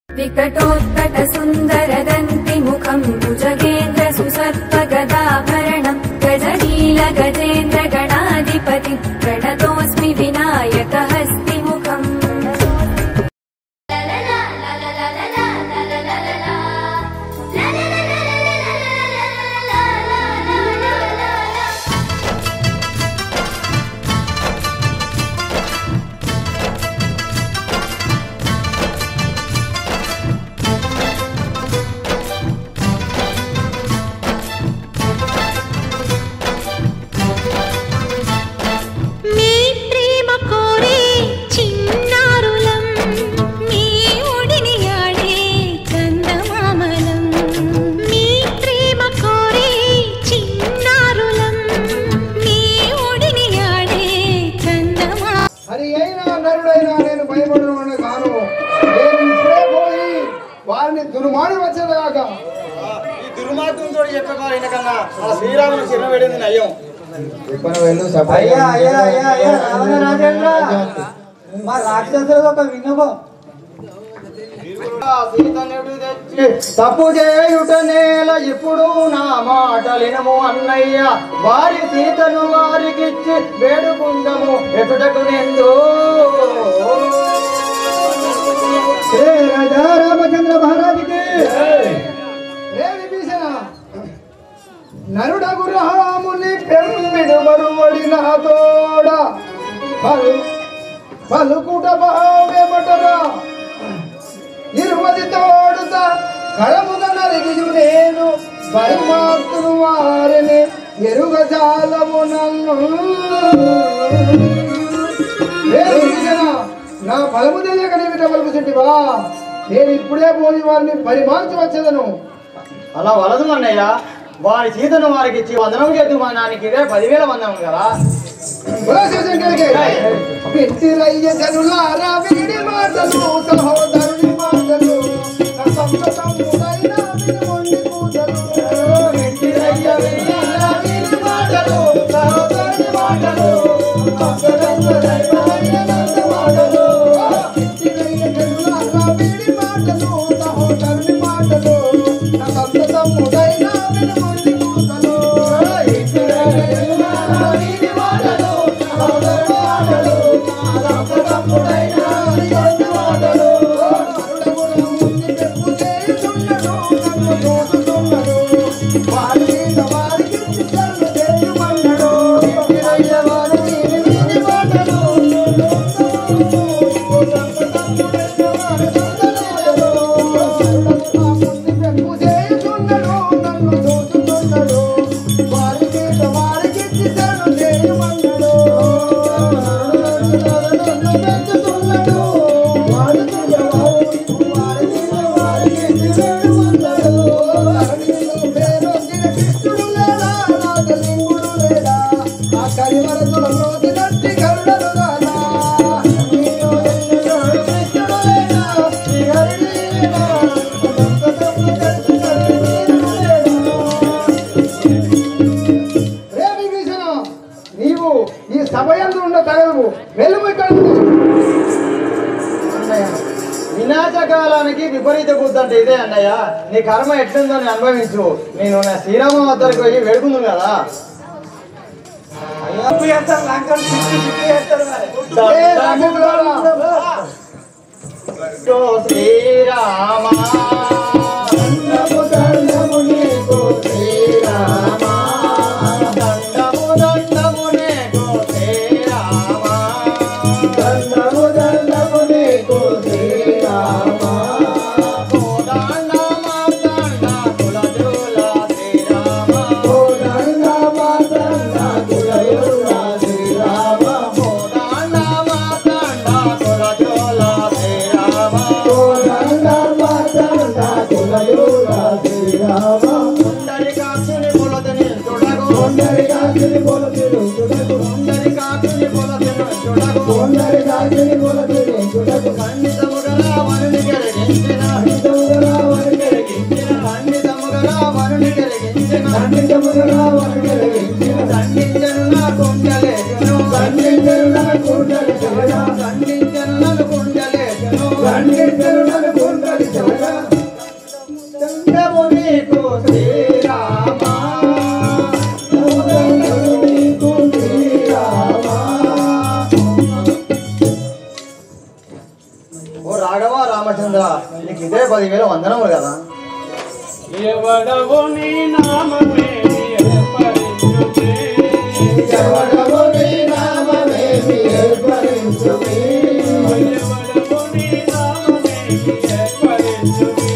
विकटोत्कट सुन्दरदन्ति मुखं भुजगेन्द्र सुसर्पगदाभरणं गजनील गजेन्द्र गणाधिपति प्रणतोऽस्मि विनायक हस्तिमुखम् దుర్మార్గం వచ్చేదాకా ఈ దుర్మార్గంతో చెప్పగలిగిన కన్నా ఆ శ్రీరాముని చిన్న వేడింది నయ్యం మా రాక్షసులు ఒక విన్నపం తప్పు చేయుట నేల ఇప్పుడు నా మాటలినము అన్నయ్య వారి సీతను వారికిచ్చి వేడుకుందము ఎటుటకు నిందో రాజా రామచంద్ర మహారాజుకి నరుడగు రాముని పెంబిడు మరువడిన తోడ పలుకుట భావ్యమటరా ఇరువది తోడుత కళముగా నలిగియు నేను పరమాత్మును వారిని ఎరుగ జాలము నన్ను నా బలము తెలియక నీవిట పలుకుచుంటివా నేను ఇప్పుడే పోయి వారిని పరిమార్చి వచ్చేదను. అలా వలదు అన్నయ్య, వారి సీతను వారికి ఇచ్చి వందనం చేద్దు మనకి 10,000 వందనం కదా. సహోదరుని మాటలు వినాశకాలానికి విపరీత బుద్ధి అంటే ఇదే అన్నయ్య. నీ కర్మ ఎట్లుందో అని అనుభవించు. నేను నా శ్రీరామ వద్దరికి పోయి వేడుకుందు కదా. శ్రీరామ ఖండితముగా రావణుని గెలిగి నీకు శ్రీరామ నీకు శ్రీరామ. ఓ రాఘవ రామచంద్ర, నీకు ఇదే 10,000 వందనములు కదా. ఎవడవో నీ నామమే ఏర్పరించుమే, ఎవడవో నీ నామమేమి ఏర్పరించుమే, ఎవడవో నీ నామమే ఏర్పరించుమే,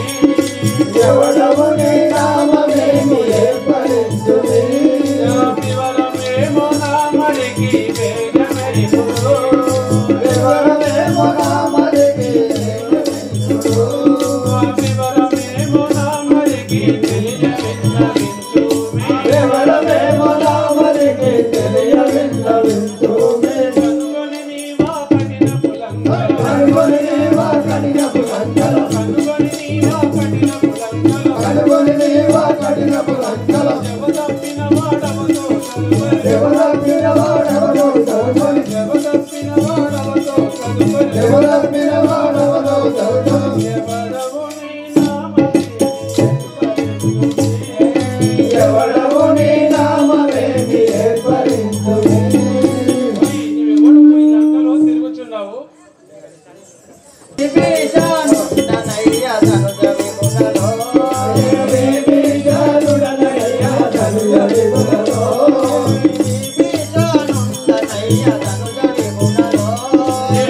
ఎవడవో నీ నామమేమి ఏర్పరించుమే. వివరమేమో నామడికి వేగమెరిపుడు, వివరమేమో నామడికి వేగమెరిపుడు, వివరమేమో నామడికి తెలియవిన్నవించుమే, వివరమేమో నామడికి తెలియవిన్నవించుమే. కనుగొని నీవా కఠిన పులంగల, కనుగొని నీవా కఠిన పులంగల, కనుగొని నీవా కఠిన పులంగల, కనుగొని నీవా కఠిన పులంగల. జవదప్పిన వాడవతో కనుగొని, ఎవరప్పిన వాడవతో తరుకొని, జవదప్పిన వాడవతో కనుగొని, ఎవరప్పిన వాడవతో తరుకొని, ఎవడవో నీ నామమే ఏర్పరించుమే. ఎవడవో నీ నామమేమి ఏర్పరించుమే. నీవెవడు ఈ లంకలో తిరుగుచున్నావు? విభీషణుడనయ్య ధనుజ విముఖలో, విభీషణుడనయ్య ధనుజ విముఖలో, విభీషణుడనయ్య ధనుజ విముఖలో,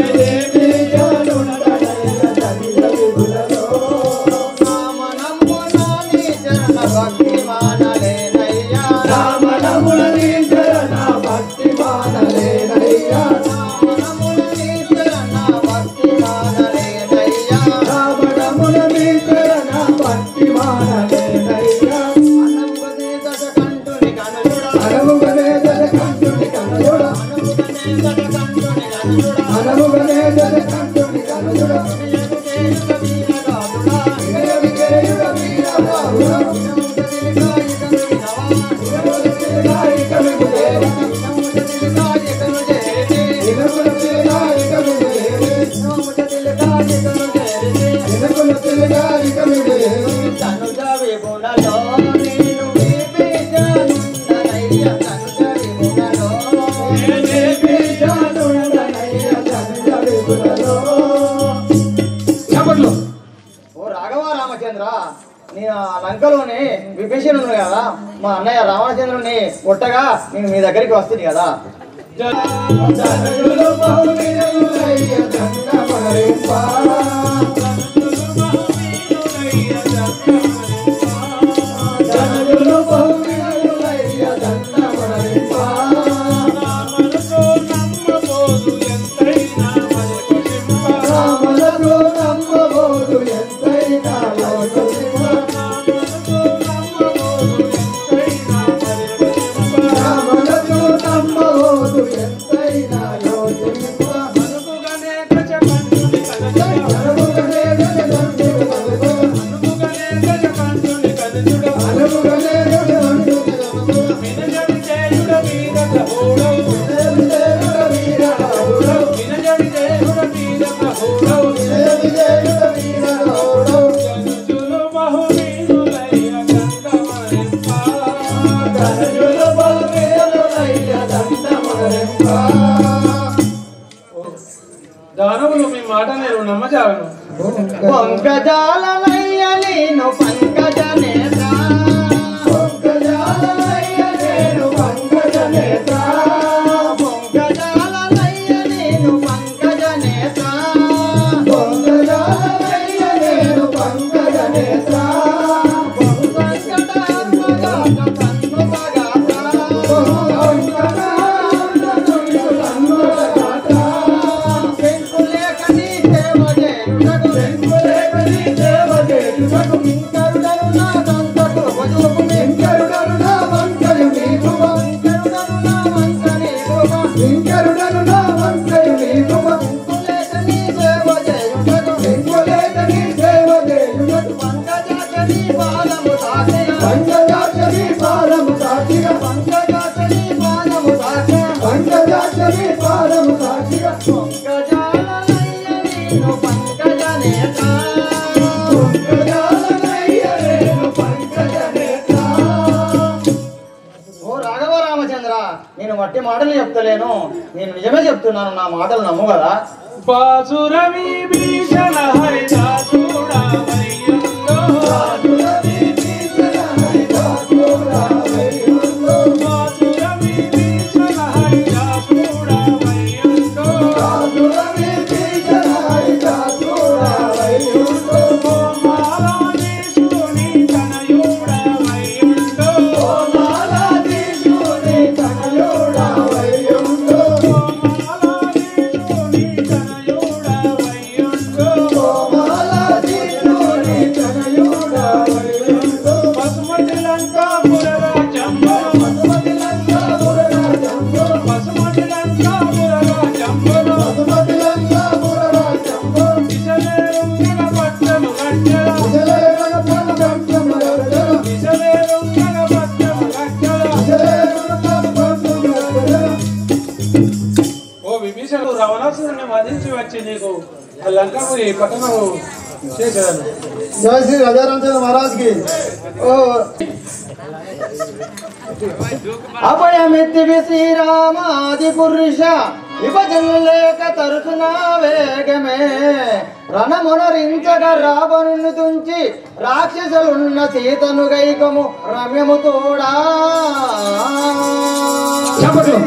విభీషణుడనయ్య ధనుజ విముఖలో. రామనమ్మున నీ చరణ భక్తి మానలేనయ్యా, రామనమ్మున నీ చరణ భక్తి మానలేనయ్యా, రామనమ్మున నీ చరణ భక్తి మానలేనయ్యా, రామనమ్మున నీ చరణ భక్తి మానలేనయ్యా. అనముగనే దశకంఠుని కనుజుడా, అనముగనే దశకంఠుని కనుజుడా, అనముగనే దశకంఠుని కనుజుడా, విజయవిజయుడ వీరగాముడా, విజయవిజయుడ వీరగాముడా, ఓ రాఘవ రామచంద్ర, నేను ఆ లంకలోని విభీషణుడు కదా, మా అన్నయ్య రామచంద్రుని కొట్టగా నేను మీ దగ్గరికి వస్తుంది కదా. రామనుకో నమ్మబోదు ఎంతైనా మరికొలింప, రామలకు నమ్మబోదు ఎంతైనా లోటునివ్వ, రామనుకో నమ్మబోదు ఎంతైనా మరికొలింప, రామలకు నమ్మబోదు ఎంతైనా లోటునివ్వ. అనుకుగనే గజకంఠుని కనుజుడ, అనుముగనే గజకంఠుని కనుజుడ, అనుకుగనే గజకంఠుని కనుజుడ, అనుముగనే గజకంఠుని కనుజుడ, వినజడి చేయుడ వీరగ్రహుడౌ, విజయవిజయుడ వీరగాముడౌ, వినజడి చేయుడ వీరగ్రహుడౌ, విజయవిజయుడ వీరగాముడౌ. జనుజులు బహువీరులయ్య గంగమరింప, ధనుజులు బహువీరులయ్య దండమరింప. దానవులు మీ మాట నేను నమ్మజాలను. పంకజాలనయ్య నేను పంకజ నేత్ర, పంకజాలనయ్య నేను పంకజ నేత్ర, పంకజాలనయ్య నేను పంకజ నేత్ర, పంకజాలనయ్య నేను పంకజ నేత్ర. వెంకులేకని దేవదేవుడకు, వెంకులేకని దేవదేవుడకు, కింకరుడని మాటలు చెప్తలేను, నేను నిజమే చెప్తున్నాను, నా మాటలు నమ్ము కదా. బాసురవి భీషణ హరిదాసుడా వయ్యుండో బాసురవి భీషణ హరిదాసుడా వయ్యుండో బాసురవి భీషణ హరిదాసుడా వయ్యుండో బాసురవి భీషణ హరిదాసుడా వయ్యుండో మాలాదీశుని తనయుడా వయ్యుండో మాలాదీశుని తనయుడా వయ్యుండో రావణాసురుని వధించి వచ్చి నీకు లంకాపురి పట్టణము చేశాను. జయ శ్రీ రాజారామచంద్ర మహారాజ్ కి. అభయమిత్తివి శ్రీరామాది పురుష విభజనలేక తరచునా వేగమే రణమునరించగ రావణుని తుంచి రాక్షసులున్న సీతను గైకము రమ్యము తోడా.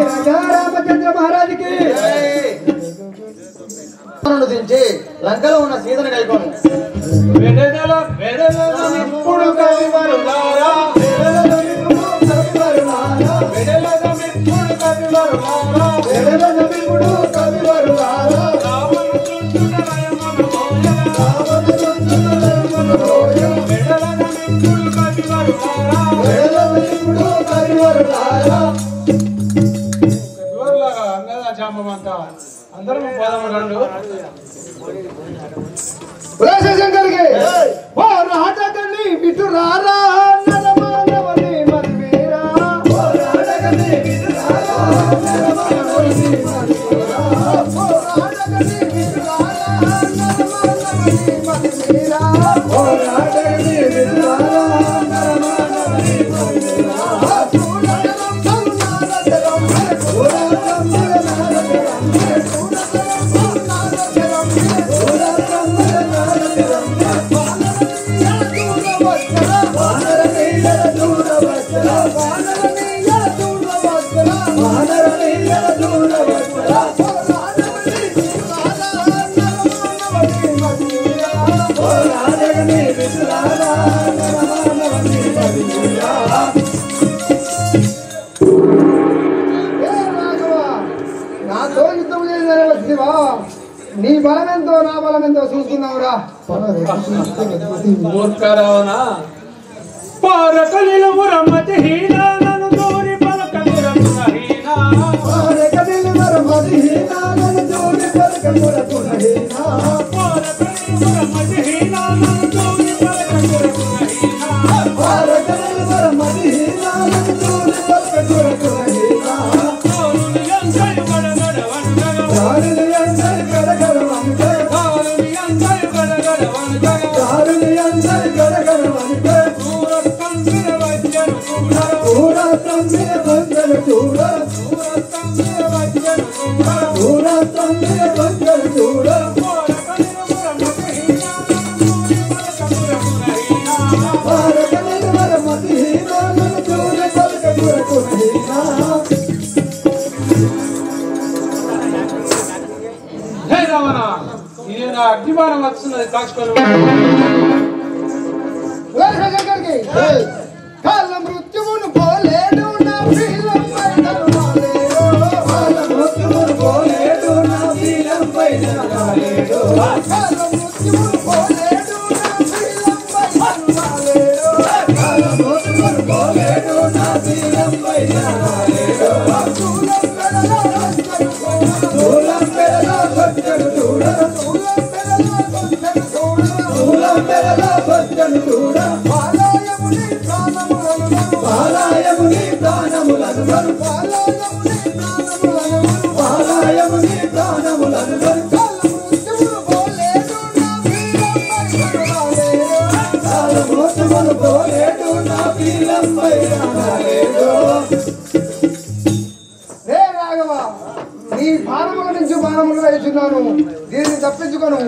రాజారామచంద్ర మహారాజ్ కి. తుంచి లంకలో ఉన్న సీతను గైకోను. ఇప్పుడు కవివరులారా అంతా అందరం పోదాము రండు. శంకర్కి ఓ రాజకని విటు రారా నరమానవని మరిమేరా ఓ రాజకని విటు రారా నరమానవని మరిమేరా ఓ రాజకని విటు రారా నరమానవని మరిమేరా ఓ రాజకని విటు రారా నరమానవని మరిమేరా చూడగలం నారదరం చూడగలం నారదరం నాతో యుద్ధం చేసిన శివా, నీ బలమెంతో నా బలమెంతో చూసుకున్నావురా. మూర్ఖరావణ పారకలిలమురమతి హీనా నన్ను దూరి పలకమురమునహీనా పారకలిలమురమతి హీనా నన్ను దూరి పలకమురమునహీనా పారకలిలమురమతి హీనా నన్ను దూరి పలకమురమునహీనా పారకలిలమురమతి హీనా నన్ను దూరి పలకమురమునహీనా కారునియంజయ గడగడ వనగడ కారునియంజయ గడగడ వనగడ కారునియంజయ గడగడ వనగడ కారునియంజయ గడగడ వనగడ పూరస్తంభిర వజ్జన చూడ పూరస్తంభిర వజ్జన చూడ పూరస్తంభిర వజ్జన చూడ పూరస్తంభిర వజ్జన చూడ పారకలిలమురమతి హీనా నన్ను దూరి పలకమురమునహీనా. హే రావణ, ఇది నా అగ్నిబాణం వస్తున్నది, కాచుకొని శంకర్కి కాళ్ళ మృత్యువును పోలేడు నా పిల్లంపై నడవాలేడు. కాళ్ళ మృత్యువును పోలేడు నా పిల్లంపై నడవాలేడు. కాళ్ళ మృత్యువును పోలేడు నా పిల్లంపై నడవాలేడు. కాళ్ళ మృత్యువును పోలేడు నా పిల్లంపై నడవాలేడు. చూలం పెడలో వచ్చడు చూలం పెడలో వచ్చడు చూడ చూలం పెడలో వచ్చడు చూడ చూలం పెడలో వచ్చడు చూడ బాలాయముని ప్రాణములను బాలాయముని ప్రాణములను బాలాయముని ప్రాణములను కాల మృత్యువును పోలేడు నా పిల్లంపై నడవాలేడు. వేడుచున్నాను, దీన్ని తప్పించుకోను.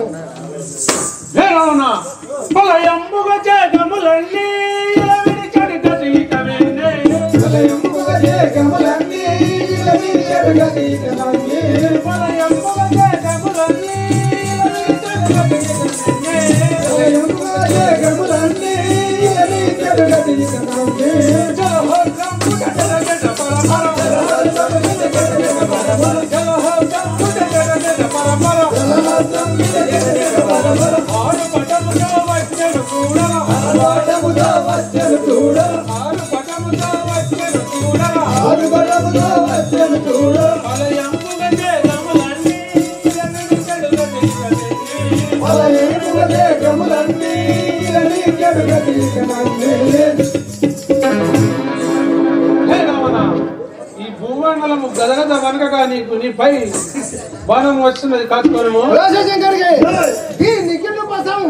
ఈ భూమండలము గదగద వనకగా నీకు నీపై బాణం వస్తున్నది కాచుకోను. శంకర్కి ఈ నిఖిల్ కోసం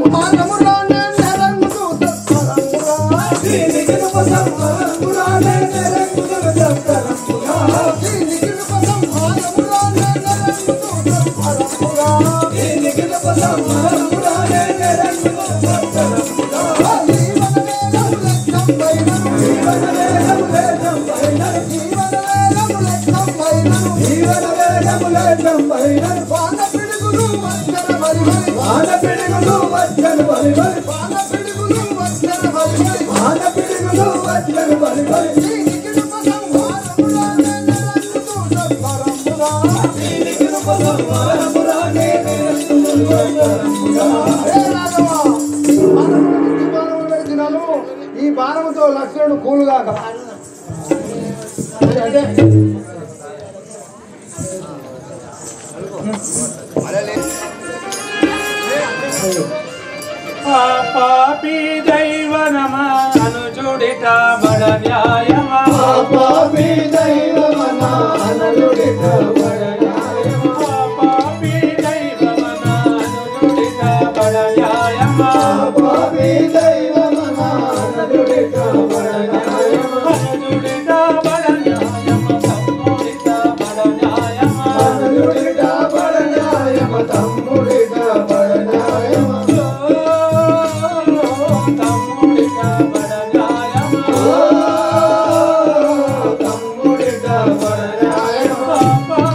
ఈ బాణముతో లక్ష్మణుడు కూలుగాక. పాపి దైవనమా అనుజుడిట బడ న్యాయమా. పాపి దైవమనా అనుజుడిట బడ న్యాయమా. పాపి దైవమనా అనుజుడిట బడ న్యాయమా. పాపి దైవమనా అనుజుడిట బడ న్యాయమా. అనుజుడిట బడ న్యాయమా తమ్ముడిట బడ న్యాయమా. అనుజుడిట బడ న్యాయమా తమ్ముడిట బడ న్యాయమా. తమ్ముడిట బడ న్యాయమా. తమ్ముడిట బడ న్యాయమా.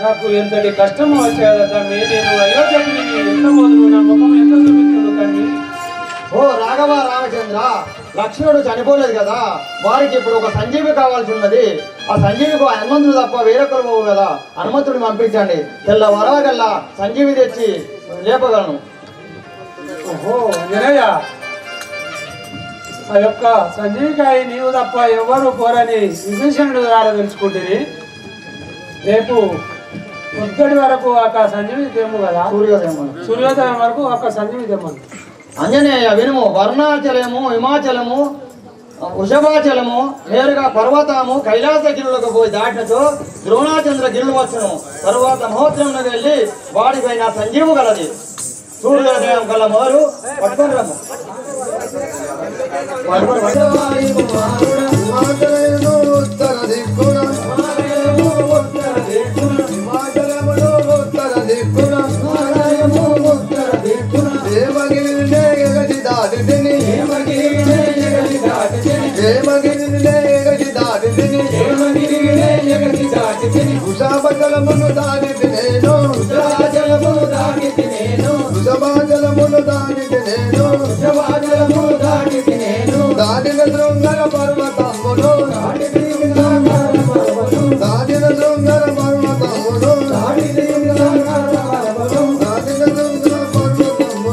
నాకు ఎంతటి కష్టం వచ్చేదా తమ్మి. నేను అయోధ్యకి ఎంత పోదును, నా ముఖం ఎంత చూపిస్తుంది తమ్మి. ఓ రాఘవ రామచంద్ర, లక్ష్మణుడు చనిపోలేదు కదా, వారికి ఇప్పుడు ఒక సంజీవి కావాల్సి ఉన్నది. ఆ సంజీవికి హనుమంతుడు తప్ప వేరొకరు పోవు కదా, హనుమంతుడిని పంపించండి. తెల్లవారగల్లా సంజీవి తెచ్చి లేపగలను. ఓహో వినయ్య, ఆ యొక్క సంజీవికాయ నీవు తప్ప ఎవరు పోరని విభీషణుడు ద్వారా తెలుసుకుంటుంది. రేపు పొద్దుటి వరకు ఒక సంజీవి తెమ్ము కదా, సూర్యోదయం వరకు ఒక సంజీవి తెమ్మను. అంజనేయ వినుము, వర్ణాచలము, హిమాచలము, వృషభాచలము, నేరుగా పర్వతము కైలాస గిరులకు పోయి దాటినచో ద్రోణాచంద్ర గిరులు వచ్చును. తరువాత మహోత్సవంలో వెళ్ళి వాడిపైన సంజీవు గలది. సూర్యోదయం గల మొదలు పట్టుకొని రమ్ము. వృషభజలమును దాటితి నేను, వృషభాజలమును దాటితి నేను, వృషభాజలమును దాటితి నేను, వృషభాజలమును దాటితి నేను. దాటిన శృంగర పర్వతమును, దాటిన శృంగర పర్వతమును, దాటిన శృంగర పర్వతమును, దాటిన శృంగర పర్వతమును, దాటిన శృంగర పర్వతమును,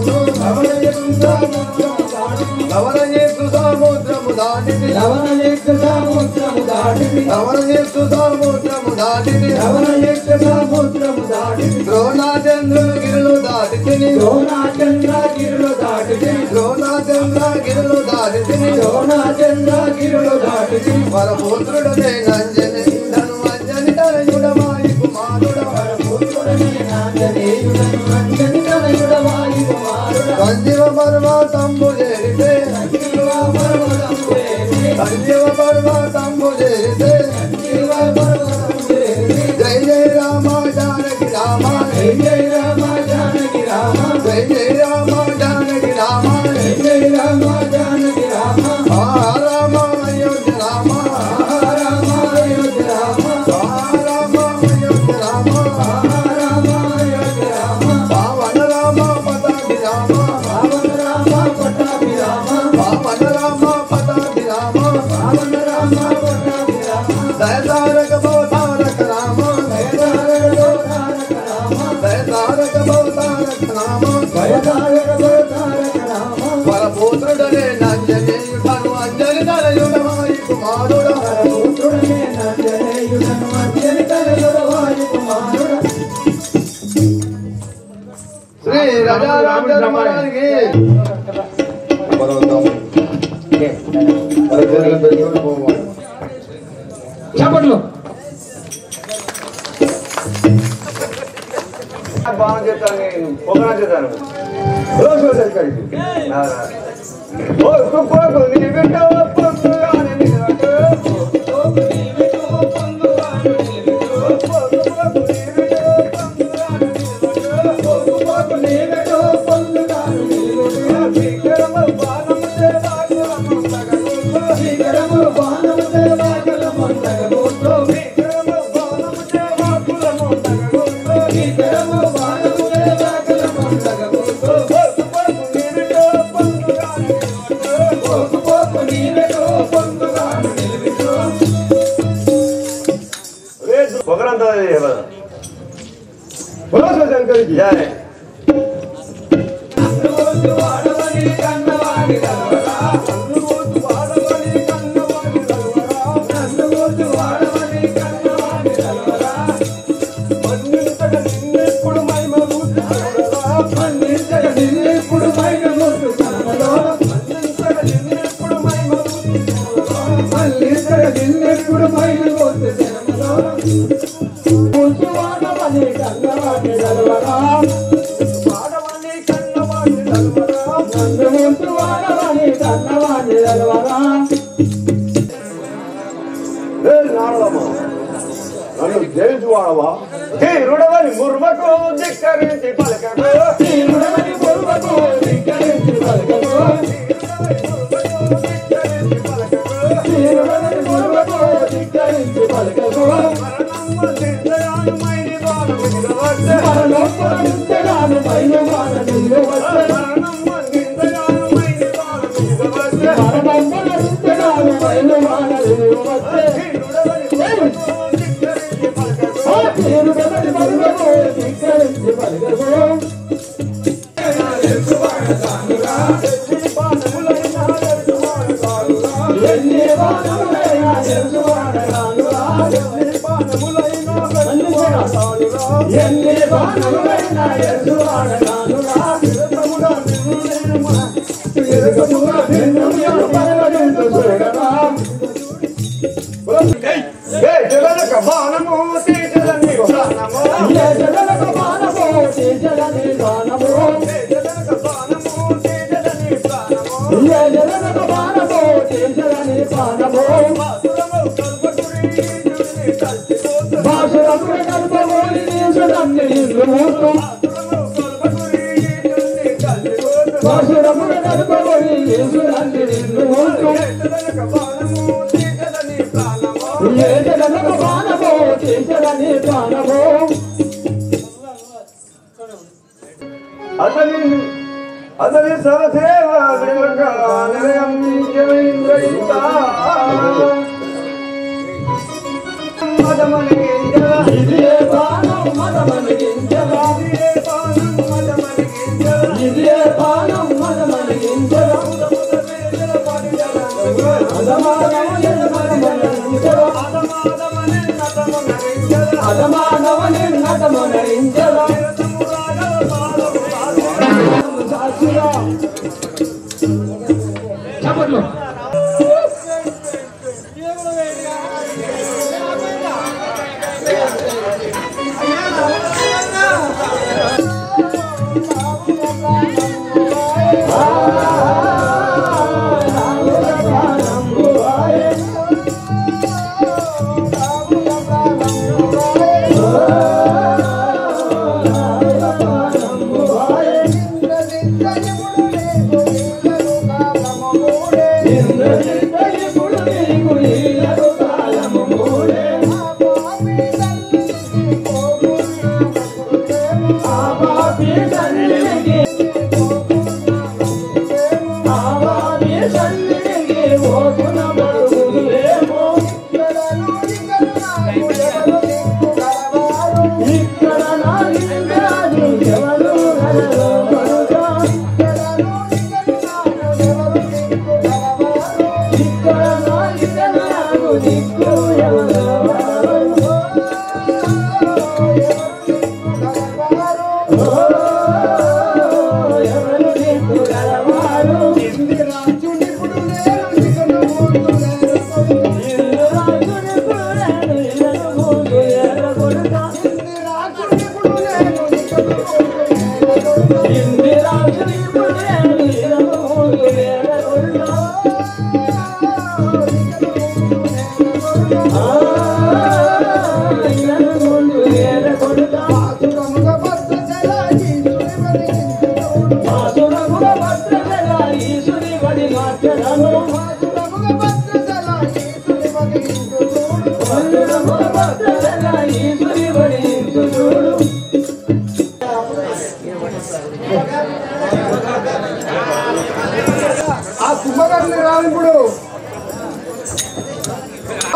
లవణయేసు సముద్రము దాటితి, లవణయేసు సముద్రము దాటితి, లవణయేసు సముద్రము దాటితి, లవణయేసు సముద్రము దాటితి. ద్రోణాచంద్రులు గిరులు దాటితిని, ద్రోణాచంద్ర గిరులు దాటితిని, ద్రోణాచంద్ర గిరులు దాటితిని, ద్రోణాచంద్ర గిరులు దాటితిని. వరపుత్రుడనే నంజని ధనుమంజని తనయుడమాయి కుమారుడ, వరపుత్రుడనే నంజనేయుడను మంజని తనయుడమాయి కుమారుడ. సంజీవ పర్వతంబు చేరితే, సంజీవ పర్వతంబు చేరితే, సంజీవ పర్వతంబు చేరితే, సంజీవ పర్వతంబు చేరితే. జై జై రామ జానకి రామ, జై జై రామ జానకి రామ, జై జై రామ జానకి రామ, జై జై రామ జానకి రామ. ఆ రామ అయోధ్య రామ, ఆ రామ అయోధ్య రామ, ఆ రామ అయోధ్య రామ, ఆ రామ అయోధ్య రామ. పావన రామ పటాభి రామ, పావన రామ పటాభి రామ, పావన రామ పటాభి రామ, పావన రామ పటాభి రామ. దయతారక భవతారక రామ, దయతారక భవతారక రామ, దయతారక భవతారక రామ, దయతారక భవతారక రామ. వరపుత్రుడనే నంజనేయుడను అంజని తనయుడమాయి కుమారుడ, వరపుత్రుడనే నంజనేయుడను అంజని తనయుడమాయి కుమారుడ. శ్రీ రాజారామచంద్రమహారాజుకి చెప్పట్లు బాగా చెప్తాను, నేను పొగనా చెప్తాను. రోజు సరికడికి ఓ కుప్పకు నీ బిడ్డ పొందుగానే నిలబెట్టు, కుప్పకు నీ బిడ్డ పొందుగానే నిలబెట్టు, కుప్పకు నీ బిడ్డ పొందుగానే నిలబెట్టు, కుప్పకు నీ బిడ్డ పొందుగానే నిలబెట్టు. శీఘ్రము బాణము చేవాకులము తగగొట్టు, శీఘ్రము బాణము చేవాకులము తగగొట్టు, శీఘ్రము బాణము చేవాకులము తగగొట్టు, శీఘ్రము బాణము చేవాకులము తగగొట్టు. కుప్పకు నీ బిడ్డ పొందుగానే నిలబెట్టు, కుప్పకు నీ బిడ్డ పొందుగానే నిలబెట్టు. పొగరంతా శంకరికి జయ. వాడవని కన్నవాడి కలవరా, వాడవని కన్నవాడి కలవరా, వాడవని కన్నవాడి కలవరా. మన్నించక నిన్నెప్పుడు మైమ ముద్దు కలవరా, మన్నించక నిన్నెప్పుడు మైమ ముద్దు కలవరా, మన్నించక నిన్నెప్పుడు మైమ ముద్దు కలవరా, మన్నించక నిన్నెప్పుడు మైమ ముద్దు కలవరా. వాడవని కన్నవాడి కలవరా, వాడవని కన్నవాడి కలవరా, నందమూర్తి వాడవని కన్నవాడి కలవరా. నన్ను జయించువాడవా, ధీరుడవని ముర్మకు ధిక్కరించి పలకకు, ధీరుడవని ముర్మకు ధిక్కరించి పలకకు, ధీరుడవని ముర్మకు ధిక్కరించి పలకకు. మరణమ్మ దిద్దయాను మైని బాల మరణించగాను మైలు వాన నీరు వచ్చే మరణం మరణించగాను మైలు వాన నీరు వచ్చే తీరు బెదరి పలుకకు ధిక్కరించి పలుకకు ఎన్ని బాణములైనా ఎరువాడగానురా ఎన్ని బాణములైనా ఎరువాడగానురా బాణము తీర్చదని బాణము అతని సహసేవ ఇదే బాణం మదమనిగించరా ఇదే బాణం మదమనిగించరా అదమానవని నటమనరించరా చప్పట్లు ఆ కుంభకర్ణి రావిప్పుడు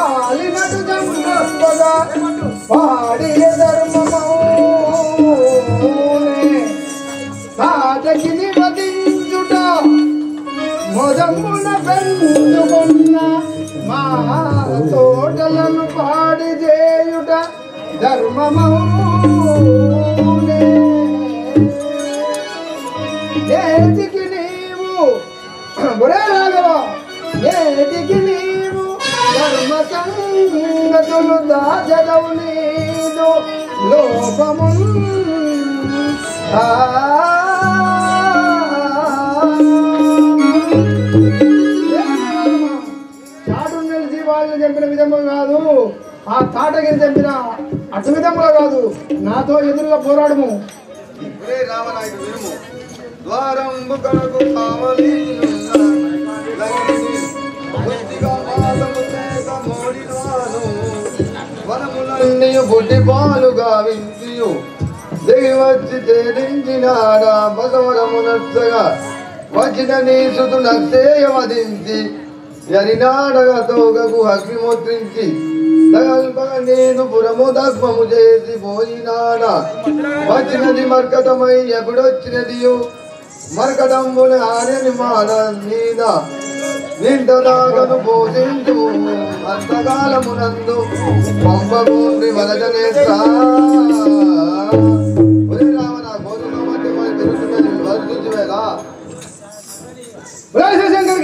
అలినటు జంపగా పాడియ ధర్మమౌనే తాటకిని వధించుట మొదమున పెంచుకున్న మా తోటలను పాడి చేయుట ధర్మమౌనే నేటికి నీవు ఒరే రాఘవ నేటికి నీవు ధర్మ సంగతులు దాచదవు నీదు లోపము చాటు నిలిచి వాళ్ళు చంపిన విధములు కాదు, ఆ తాటగిరి చంపిన అటు విధములు కాదు, నాతో ఎదురుగా పోరాడము. రామనాయుడు వినుము. ద్వారంబు కనకు కావలి వనములన్నీ బుడ్డి పాలుగా వింతియు దిగి వచ్చి ఛేదించినాడ బసవరమునచ్చగా వచ్చిన నీ సుతు నచ్చేయవదించి ఎరినాడగా తోగకు అగ్నిముద్రించి తగల్పగా నేను పురము దగ్మము చేసి పోయినాడా వచ్చినది మర్కటమై ఎప్పుడొచ్చినదియు మర్కటంబున ఆరని మాడ మీద నింటదాగను పోషించు అంతకాలమునందు పంపగుండి వలటనేస్తా రావణ గోధుమ మధ్య తిరుగుతున్నది వర్తించువేలా శంకర్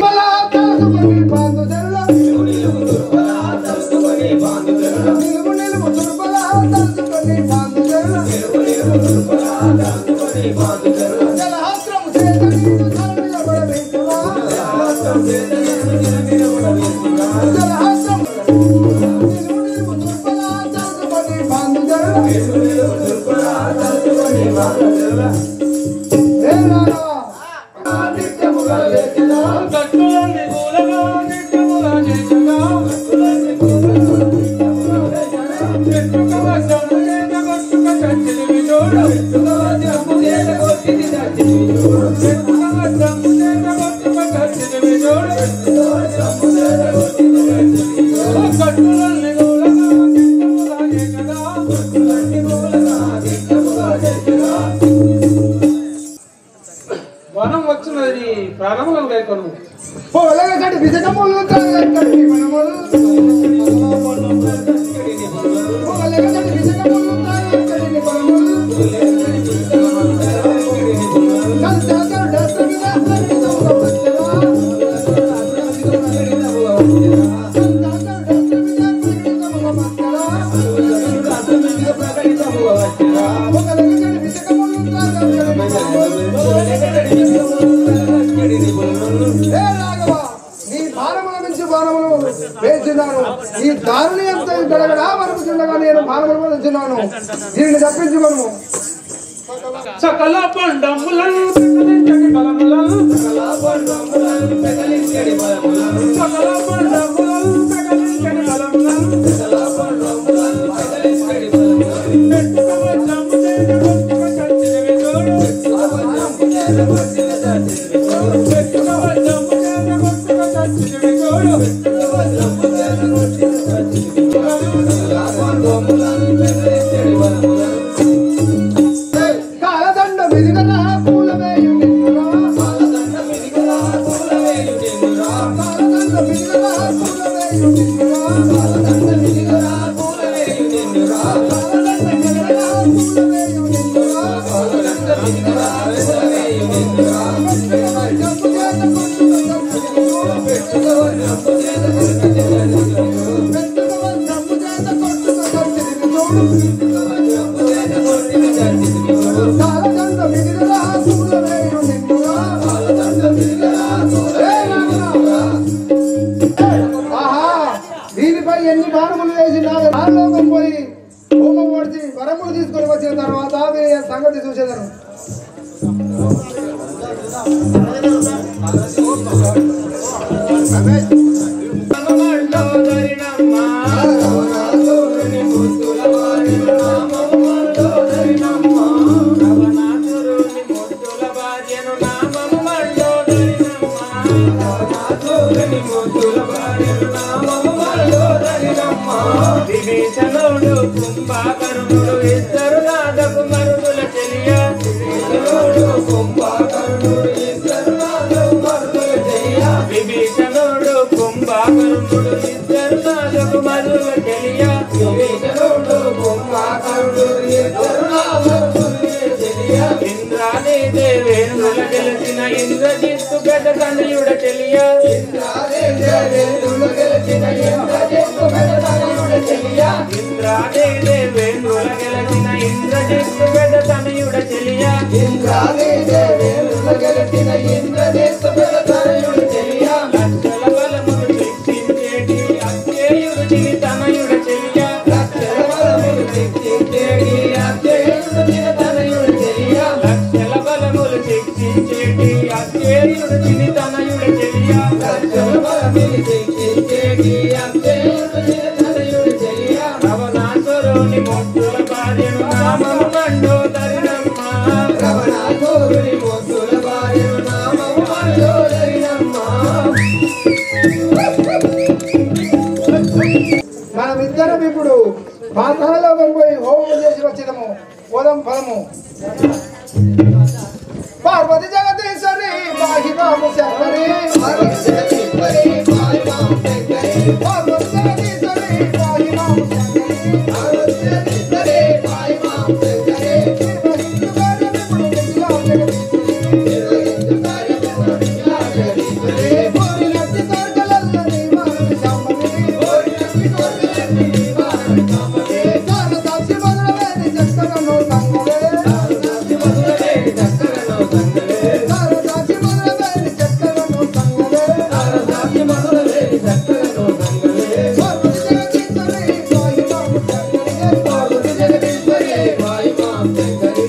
వనం వచ్చినది ప్రారంభం లేకను ఈ దారుని ఎంత గడగడా వరకుతుండగా నేను బాణములు వచ్చినాను దీన్ని తప్పించుకోను సకల పండములను పెకలించడి బలములను సకల పండములను పెకలించడి బలములను కాలదండ విధిగల పూలవేయు దీనిపై ఎన్ని బాణములు వేసి నాలోకం పోయి హోమం పడిచి వరములు తీసుకొని వచ్చిన తర్వాత సంగతి చూసేదాను. విభీషణుడు కుంభకర్ణుడు ఇద్దరు నాదకు మరుదుల చెలియ విభీషణుడు కుంభకర్ణుడు ఇద్దరు నాదకు మరుదుల చెలియ ఇంద్రాది దేవేంద్రుల గెలిచిన ఇంద్రజిత్తు పెద్ద తనయుడ చెలియ ఇంద్రాది దేవేంద్రుల గెలిచిన ఇంద్రజిత్తు పెద్ద తనయుడ చెలియ లక్షల బలములు శిక్షించేటి అక్షేయుడు చిని తనయుడ చెలియ లక్షల బలములు శిక్షించేటి అక్షేయుడు చిని తనయుడ చెలియ రావణాసురుని ముద్దుల భార్యను నామము మండోదరి భావము పార్వతి జగదీశ్వరి పాహి మాము శంకరి పార్వతి జగదీశ్వరి పాహి మాము శంకరి పార్వతి జగదీశ్వరి పాహి మాము శంకరి పార్వతి జగదీశ్వరి పాహి మాము శంకరి నిర్వహించు కార్యమిప్పుడు మిగిలా జగదీశ్వరి కోరినట్టి కోరికలల్ల నీవారు శాంబరి కోరినట్టి కోరికలల్ల నీవారు శాంబరి తాను సాక్షి మొదలవేని చక్కనో సంగవే తాను సాక్షి మొదలవేని చక్కనో సంగవే తాను సాక్షి మొదలవేని చక్కనో సంగవే తాను సాక్షి మొదలవేని చక్కనో సంగవే పార్వతి జగదీశ్వరి వాయి మాము శంకరి పార్వతి జగదీశ్వరి వాయి మాము శంకరి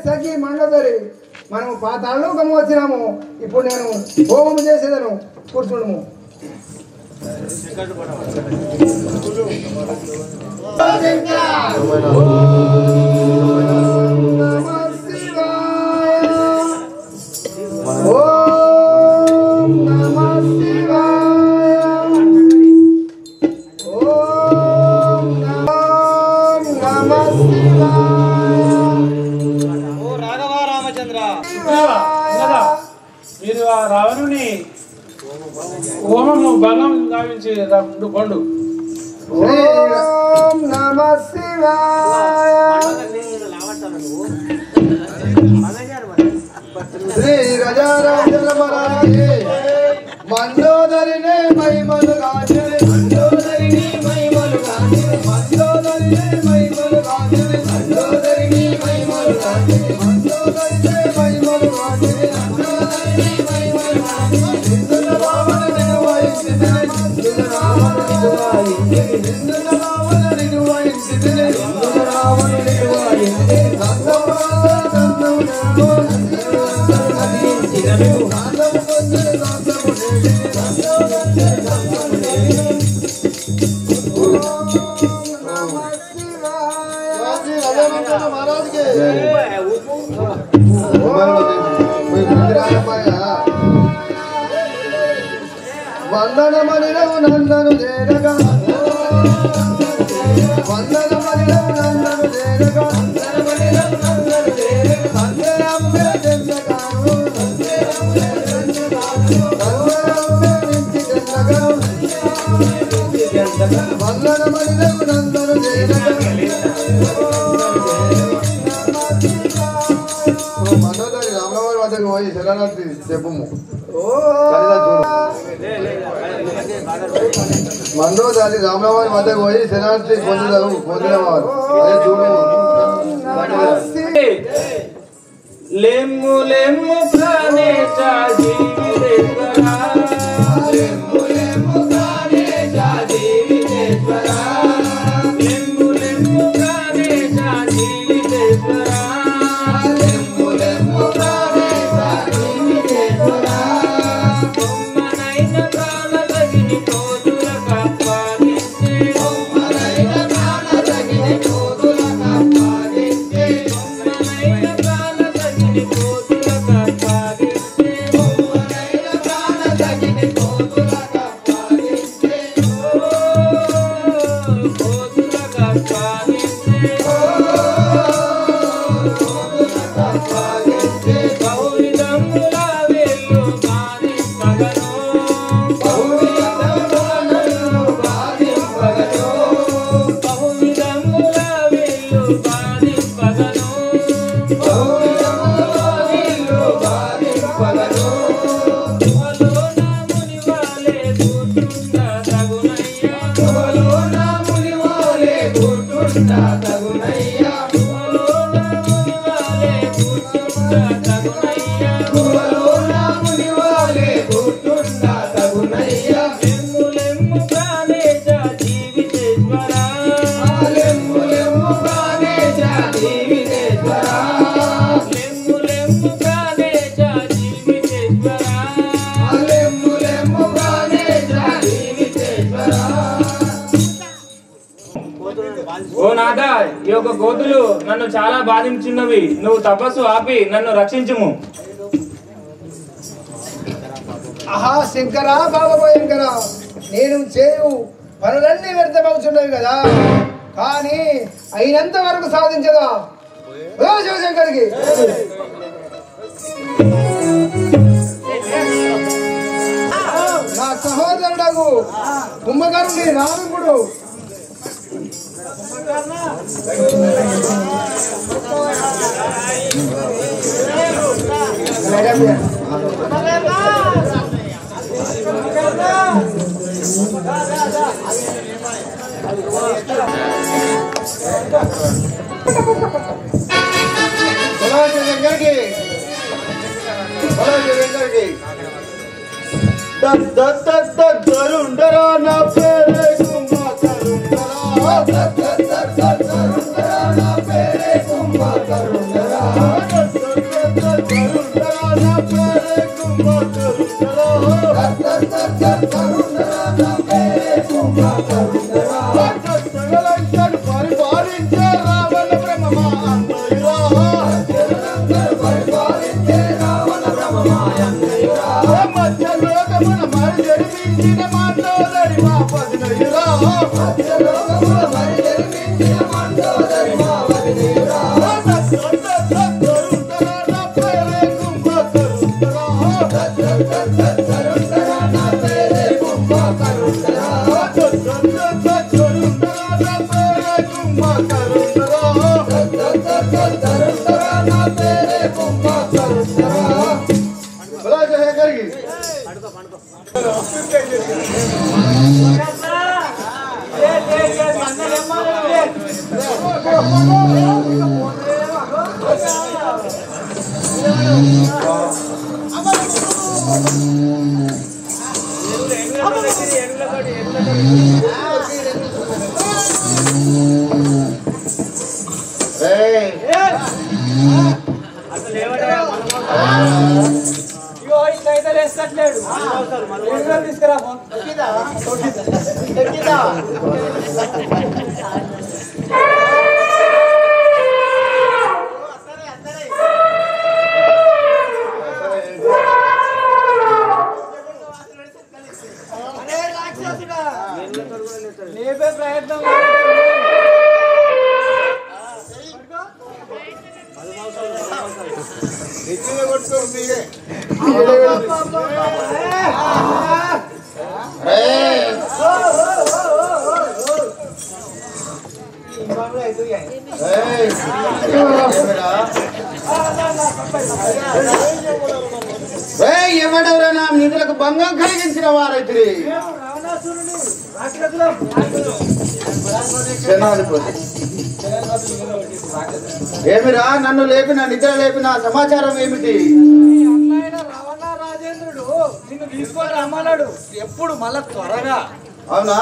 సఖి మండదరి మనం పాతాళలోకము వచ్చినాము ఇప్పుడు నేను హోమము చేసేదను కూర్చుండము ఓం నమః శివాయ ఓం నమః శివాయ ఓ రాఘవ రామచంద్ర కదా మీరు ఆ రావణుని హోమము బలం గావించి కొండు ఓం నమః శివాయ శ్రీ గజారాజన మహారాజే మండోదరినే మహిమలు గాజరే మండోదరిని మహిమలు గాజరే మండోదరినే మహిమలు గాజరే మండోదరిని మహిమలు గాజరే మండోదరినే మహిమలు గాజరే మండోదరిని మహిమలు గాజరే హిందుల రావణ నిలువైందినే హిందుల రావణ నిలువైందినే హిందుల రావణ నిలువైందినే హిందుల రావణ నిలువైందినే వందనమనిరవు నందను చేరగా వందనమనిరవు నందను చేరగా వందనమనిరవు నందను చేరగా సందే అంబే చెందగాను సందే అంబే చెందగాను సందే అంబే నించి చెందగా వందనమనిరవు నందను చేరగా మనోదరి రామరావు వద్దకు పోయి శరణార్థి చెప్పుము మండోదారి రామరావు వద్దకు పోయి శరణార్థి పొందుతారు పొందినవారు అదే చూడు లెమ్ము లెమ్ము ప్రాణేశ జీవితేశ్వరా లెమ్ము లెమ్ము ప్రాణేశ జీవితేశ్వరా లెమ్ము లెమ్ము ప్రాణేశ జీవితేశ్వరా లెమ్ము లెమ్ము ప్రాణేశ జీవితేశ్వరా బొమ్మనైన ప్రాణదగిని కోతుల కాపాడించే బొమ్మనైన ప్రాణదగిని కోతుల కాపాడించే బొమ్మనైన ప్రాణదగిని కోతుల కాపాడించే బొమ్మనైన ప్రాణదగిని కోతుల కాపాడించే కోతుల కాపాడించే బౌరిదమ్ముల వెళ్ళు బాధింపగను బౌరిదమ్ములను బాధింపగను బౌరిదమ్ముల వెళ్ళు బాధింపగను బౌరిదమ్ముల వెళ్ళు బాధింపగను వలోన మునివాలే గుర్తుండ తగునయ్యా వలోన మునివాలే గుర్తుండ తగునయ్యా వలోన మునివాలే గుర్తుండ తగునయ్యా వలోన మునివాలే గుర్తుండ తగునయ్యా లెమ్ము లెమ్ము ప్రాణేశ జీవితేశ్వరా లెమ్ము లెమ్ము ప్రాణేశ జీవితేశ్వరా లెమ్ము లెమ్ము ప్రాణేశ జీవితేశ్వరా లెమ్ము లెమ్ము ప్రాణేశ జీవితేశ్వరా ఓ నాథ ఈ యొక్క కోతులు నన్ను చాలా బాధించున్నవి నువ్వు తపస్సు ఆపి నన్ను రక్షించుము ఆహా శంకరా బాబా భయంకర నేను చేయు పనులన్నీ వ్యర్థమవుతున్నవి కదా కానీ అయినంత వరకు సాధించదా శివశంకర్కి. నా సహోదరుడు కుంభకర్ణుడి రామిపుడు గరుండరా నా పేరే కుంభకరుండరా గరుండరా నా పేరే కుంభకరుండరా గరుండరా నా పేరే కుంభకరుండరా గరుండరా నా పేరే కుంభకరుండరా సకలంకర్ పరిపాలించే రావణ బ్రహ్మమా అన్నయ్యరా పరిపాలించే రావణ బ్రహ్మమా అన్నయ్యరా మధ్యలోకమున మరి జరిపించిన మండోదరి మా పదినయ్యరా మధ్యలోకమున మరి జరిపించిన మండోదరి మా పదినయ్యరా గరుండరా నా పేరే కుంభకరుండరా గరుండరా నా పేరే కుంభకరుండరా తీసుకురా లేపే ప్రయత్నం ఎవడెవరా నా నిధులకు భంగం కలిగించిన వారైతే ఏమిరా నన్ను లేపిన నిద్ర లేపిన సమాచారం ఏమిటి? రాజేంద్రుడు నిన్ను తీసుకొని రమ్మన్నాడు ఎప్పుడు మళ్ళా త్వరగా. అవునా?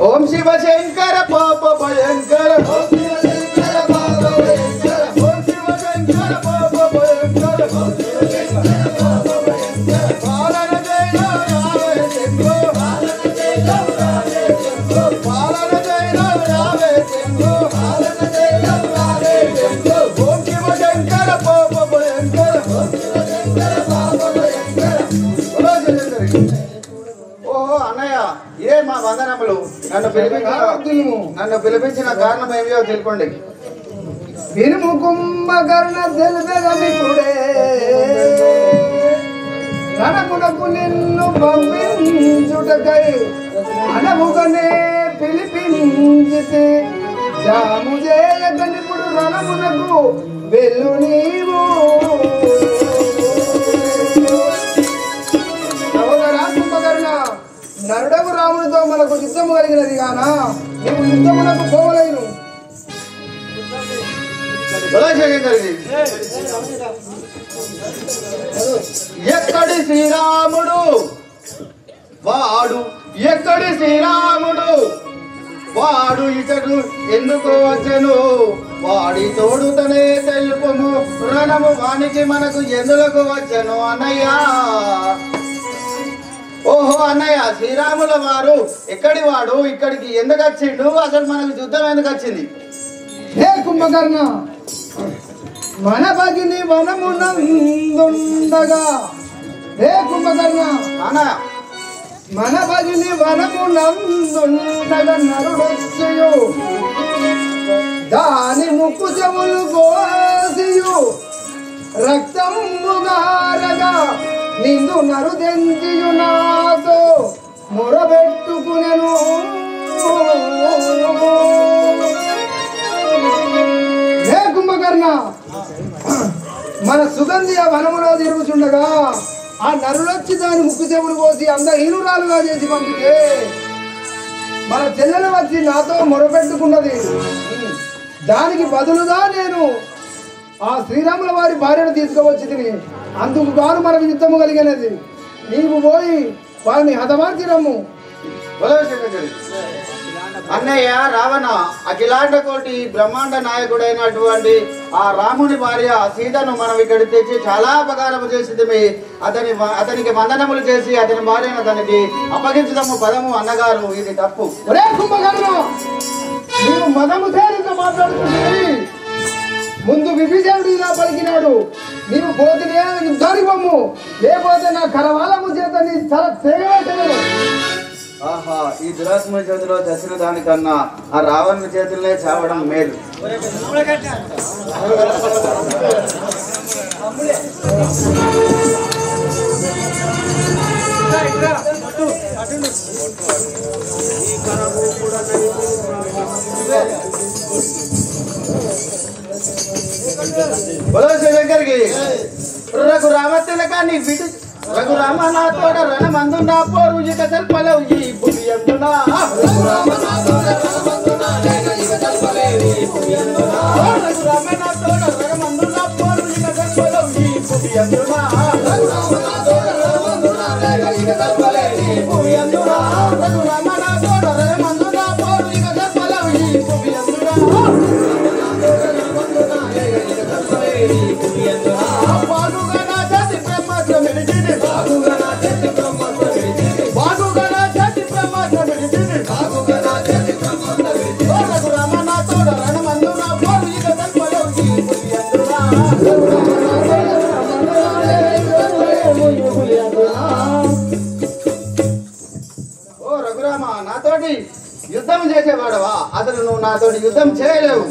ఓం శివ శంకర పాప భయంకర ఓం శివ శంకర పాప భయంకర ఓం శివ శంకర పాప భయంకర ఓం శివ శంకర పాప భయంకర పాలన జయ రావే శంకో పాలన జయ రావే శంకో పాలన జయ రావే శంకో పాలన జయ రావే శంకో ఓం శివ శంకర పాప భయంకర ఓం శివ శంకర పాప భయంకర. ఓహో అన్నయ్య, ఇదే మా వందనములు. నన్ను పిలిపించిన కారణం ఏమియో తెలుకోండి. వినుము కుంభకర్ణ తెలిపెదమికుడే రణమునకు నిన్ను పంపించుటకై అనముగనే పిలిపించితే జాము చేయగనిప్పుడు రణమునకు వెళ్ళు నీవు. కుంభకర్ణ, నరుడకు రామునితో మనకు యుద్ధము కలిగినది గానా నీవు యుద్ధమునకు పోవలేను. ఎక్కడి శ్రీరాముడు వాడు, ఎక్కడి శ్రీరాముడు వాడు ఇతడు ఎందుకు వచ్చెను, వాడి తోడుతనే తెలుపుము రణము వానికి మనకు ఎందులకు వచ్చెను అన్నయ్యా. ఓహో అన్నయ్య, శ్రీరాముల వారు ఎక్కడి వాడు, ఇక్కడికి ఎందుకు వచ్చిండు, అసలు మనకు యుద్ధం ఎందుకు వచ్చింది? హే కుంభకర్ణ, మన భగిని వనమునందుండగా హే కుంభకర్ణ అన్నయ్య మన భగిని వనము నందుండగ నరుడొచ్చయు దాని ముక్కు చెవులు కోసియు రక్తంబుగారగా నిందు నరుదెంచియు నాతో మొరబెట్టుకునెను. హే కుంభకర్ణ, మన సుగంధి ఆ వనములో తిరుగుచుండగా ఆ నరులొచ్చి దాని ముక్కు చెవులు కోసి అందహీనురాలుగా చేసి పంపితే మన చెల్లెలు వచ్చి నాతో మొరపెట్టుకున్నది. దానికి బదులుగా నేను ఆ శ్రీరాముల వారి భార్యను తీసుకువచ్చి తిని అందుకు గాను మనకు యుద్ధము కలిగినది. నీవు పోయి వారిని హతమార్చి రమ్ము. అన్నయ్య రావణ అఖిలాండ కోటి బ్రహ్మాండ నాయకుడైనటువంటి ఆ రాముని భార్య సీతను మనం ఇక్కడ తెచ్చి చాలా అపకారము చేసింది. అతనికి వందనములు చేసి అతని భార్యను అతనికి అప్పగించడము పదము అన్నగారు, ఇది తప్పు. ఒరే కుంభకర్ణ, నీవు మదము తేలిక మాట్లాడుతుంది. ముందు విభీషణుడు ఇలా పలికినాడు, నీవు పోతినే యుద్ధానికి పొమ్ము, లేకపోతే నా కరవాలము చేత నీ తల తెగవేసను. ఆహా, ఈ దురాత్మ చేతిలో చచ్చిన దానికన్నా ఆ రావణ చేతులనే చావడం మేలు. బలో శంకర్కి రఘురామ తిలకాన్ని విడు రఘురామ నా తోడ రణమందు నా పోరు ఇక తెల్పలేవు ఈ భూమి అందునా. రఘురామ నా తోడ రణమందు నా పోరు ఇక తెల్పలేవు ఈ భూమి అందునా. రఘురామ నా తోడ రణమందు నా పోరు ఇక తెల్పలేవు ఈ భూమి అందునా. బాగుగా నా జాతి బ్రహ్మాస్త్రం విడిచింది, బాగుగా నా జాతి బ్రహ్మాస్త్రం విడిచింది, బాగుగా నా జాతి బ్రహ్మాస్త్రం విడిచింది, బాగుగా నా జాతి బ్రహ్మాస్త్రం విడిచింది. రఘురామ నా తోడ రణమందు నా పోరు ఇక తెల్పలేవు ఈ భూమి అందునా. ఓ రఘురామ, నాతోటి యుద్ధం చేసేవాడవా? అసలు నువ్వు నాతోటి యుద్ధం చేయలేవు.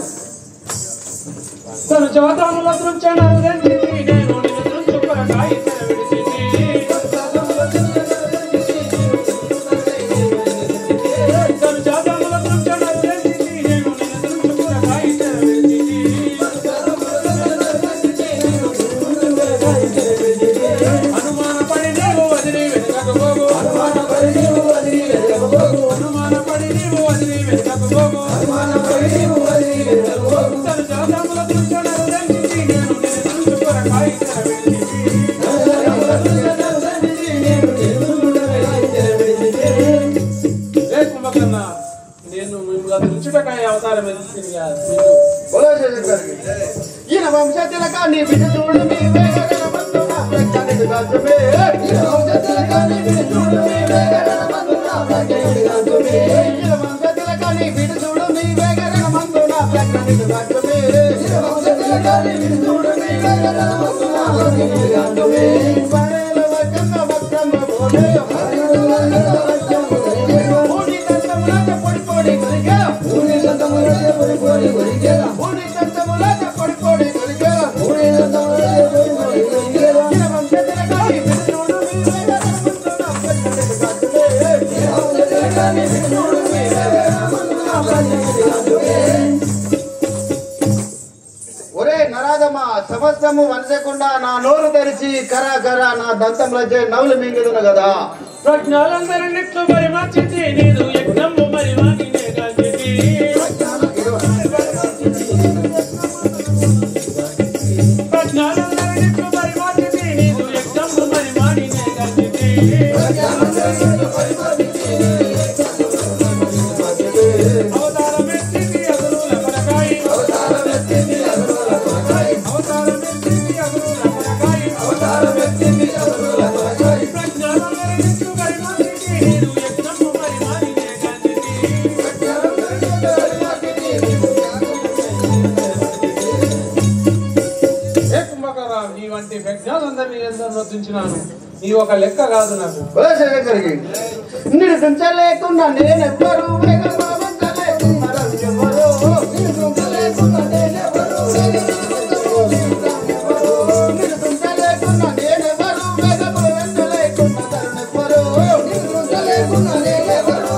తను జాతముల దృంచను రెండిటి నేను నిన్ను దృంచుకొనకాయి తెరవిడిచితి. తను జాతముల దృంచను రెండిటి నేను నిన్ను దృంచుకొనకాయి తెరవిడిచితి. అనుమానపడి నీవు వదిలి వెనుకకు పోగు, అనుమానపడి నీవు వదిలి వెనుకకు పోగు, అనుమానపడి నీవు వదిలి వెనుకకు పోగు, అనుమానపడి నీవు వదిలి వెనుకకు పోగు. తను జాతముల దృంచను రెండిటి నేను నిన్ను దృంచుకొనకాయి తెరవిడిచితి. నేను మిమ్మల్ని దృంచుటకాయ అవతారం ఎదుర్కొంది కాదు. ఈయన వంశతిలకాన్ని విడి చూడు మీ వేగరమందు నా ప్రజ్ఞానికి రాజ్యమే. ఈయన వంశతిలకాన్ని విడి చూడు మీ వేగరమందు నా ప్రజ్ఞానికి రాజ్యమే. ఈయన వంశతిలకాన్ని విడి చూడు మీ వేగరమందు నా ప్రజ్ఞానికి రాజ్యమే. ఈయన వంశతిలకాన్ని విడి చూడు మీ వేగరమందు నా ప్రజ్ఞానికి రాజ్యమే. పరేల వకన్న వకన్న బోలే, పరేల వకన్న వకన్న బోలే, పూడి దంతములత పొడి పొడి గలిగా, పూడి దంతములత పొడి పొడి గలిగా, పూడి దంతములత పొడి పొడి గలిగా, పూడి దంతములత పొడి పొడి గలిగా. ఈయన వంశతిలకాన్ని విడి చూడు మీ వేగరమందు నా ప్రజ్ఞానికి రాజ్యమే. ఈయన వంశతిలకాన్ని విడి చూడు మీ వేగరమందు నా ప్రజ్ఞానికి రాజ్యమే. ఒరే నరాధమ, సమస్తము వనసకుండా నా నోరు తెరిచి కర కర నా దంతంలో నవ్వులు మింగుదును కదా. ప్రజ్ఞాలందరినిట్లు మరి మార్చితి, నీదు యజ్ఞము మరి వాణినే కాల్చితి. ప్రజ్ఞాలందరినిట్లు మరి మార్చితి, నీదు యజ్ఞము మరి వాణినే కాల్చితి. అవతారమెత్తింది అగురుల పరకాయి, అవతారమెత్తింది అగురుల పరకాయి, అవతారమెత్తింది అగురుల పరకాయి, అవతారమెత్తింది అగురుల పరకాయి. ప్రజ్ఞాలందరినిట్లు మరి మార్చితి, నీదు యజ్ఞము మరి వాణినే కాల్చితి. ఏ కుంభకరా, నీ వంటి ప్రజ్ఞాలందరినీ ఎందరో తుంచినాను, నీ ఒక లెక్క కాదు నాకు. బలో శంకర్కి నిరసించలేకున్నా నేనెవ్వరు వేగమావంచలేకున్నారు ఎవరు నిరసించలేకున్నా నేనెవ్వరు నిరసించలేకున్నా నేనెవ్వరు వేగమావంచలేకున్నా తరుణెవ్వరు నిరసించలేకున్నా నేనెవ్వరు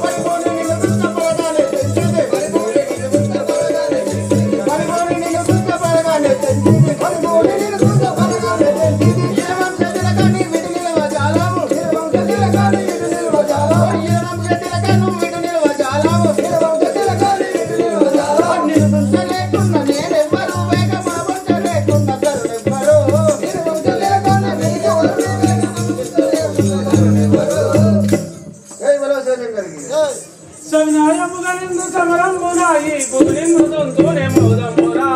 పరిపూర్ణ నిలుపుతపడగానే తెచ్చింది పరిపూర్ణ నిలుపుతపడగానే తెచ్చింది పరిపూర్ణ నిలుపుతపడగానే తెచ్చింది పరిపూర్ణ నిలుపుతపడగానే తెచ్చింది ఏవం చెదరగాని విడి నిలవ జాలాము ఏవం చెదరగాని విడి నిలవ జాలాము ఏవం చెదరగాని విడి నిలవ జాలాము ఏవం చెదరగాని విడి నిలవ జాలాము నిలుపుతలేకున్నా నేనెవ్వరు వేగమావంచలేకున్నా తరుణెవ్వరు నిలుపుతలేకున్నా నేనెవ్వరు జై బలో శివశంకర్కి సవినాయముగనిందు సమరంబునాయి పులిందు దొంతునే మోదమురా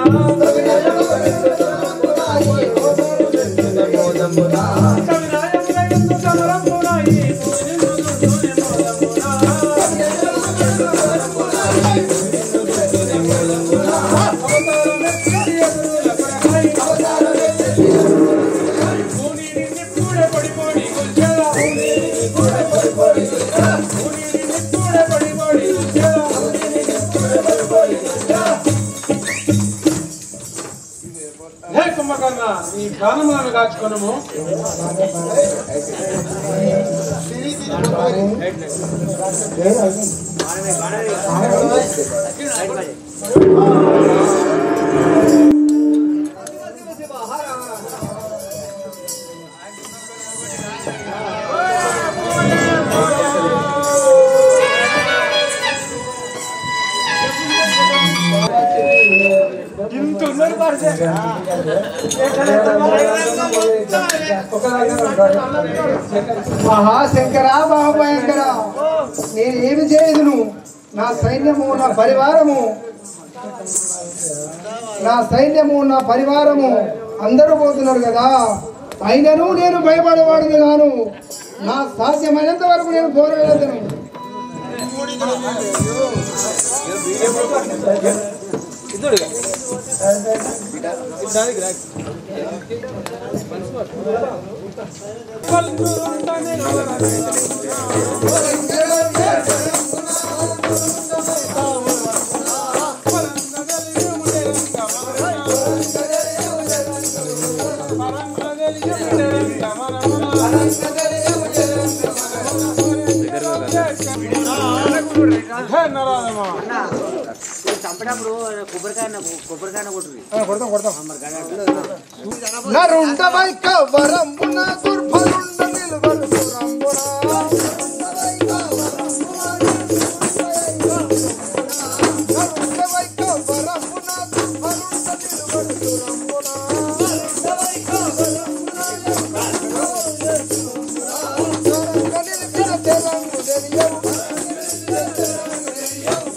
సవినాయముగనిందు సమరంబునాయి పులిందు దొంతునే మోదమురా హే కుంభకర్ణ ఈ ప్రాణములను కాచుకొనము మహాశంకర మహాభయంకర నేను ఏమి చేయదును నా సైన్యము నా పరివారము అందరూ పోతున్నారు కదా అయినను నేను భయపడేవాడిని గాను నా సాధ్యమైనంత వరకు నేను పోరాడను చంపేటప్పుడు కొబ్బరికాయ కొట్టుది నరుండవై కవరంబున దుర్భరుండ నిలువరు సురంబున నరుండవై కవరంబున దుర్భరుండ నిలువరు సురంబున నిలిపిన తెలంగు తెలియవు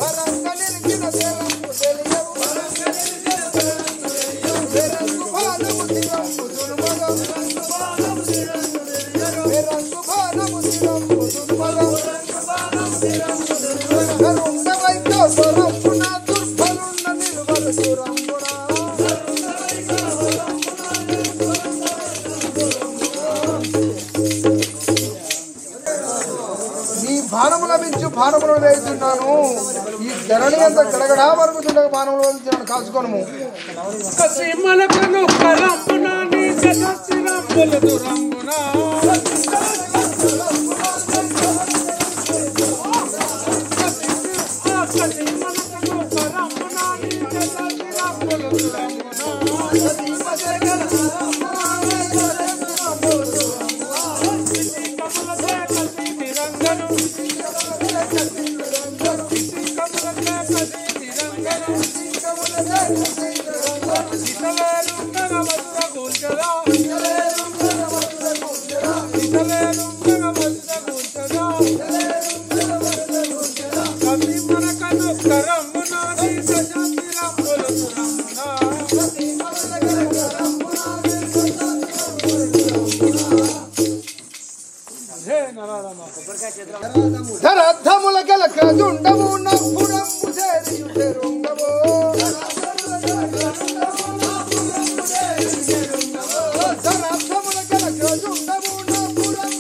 వరంగ నిలిపిన తెలంగు తెలియవు వెరంగు బాలము తిరంగు దుర్మగం వెరంగు బాలము తిరంగు దుర్మగం నరుండవై కవరంబున దుర్భరుండ నిలువరు సురంబున నీ బాణముల మించు బాణములు వేస్తున్నాను ఈ ధరణి అంత గడగడా వరకు చుండగ బాణములు వేస్తున్నాను కాచుకోను కసిమలకను కరంబునా నీ సదస్సిరంబుల దురంబునా కసిమలకను కరంబునా నీ సదస్సిరంబుల ధరధముల గలక జుండము నప్పుడము చేరియుటెరుంగము ధరధముల గలక జుండము నప్పుడము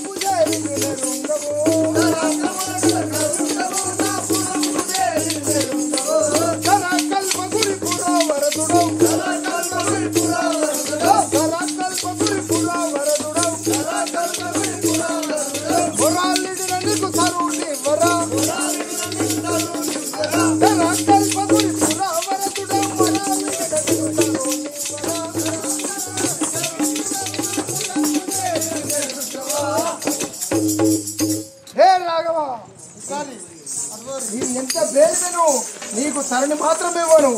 నీకు తరణి మాత్రమే ఇవ్వను.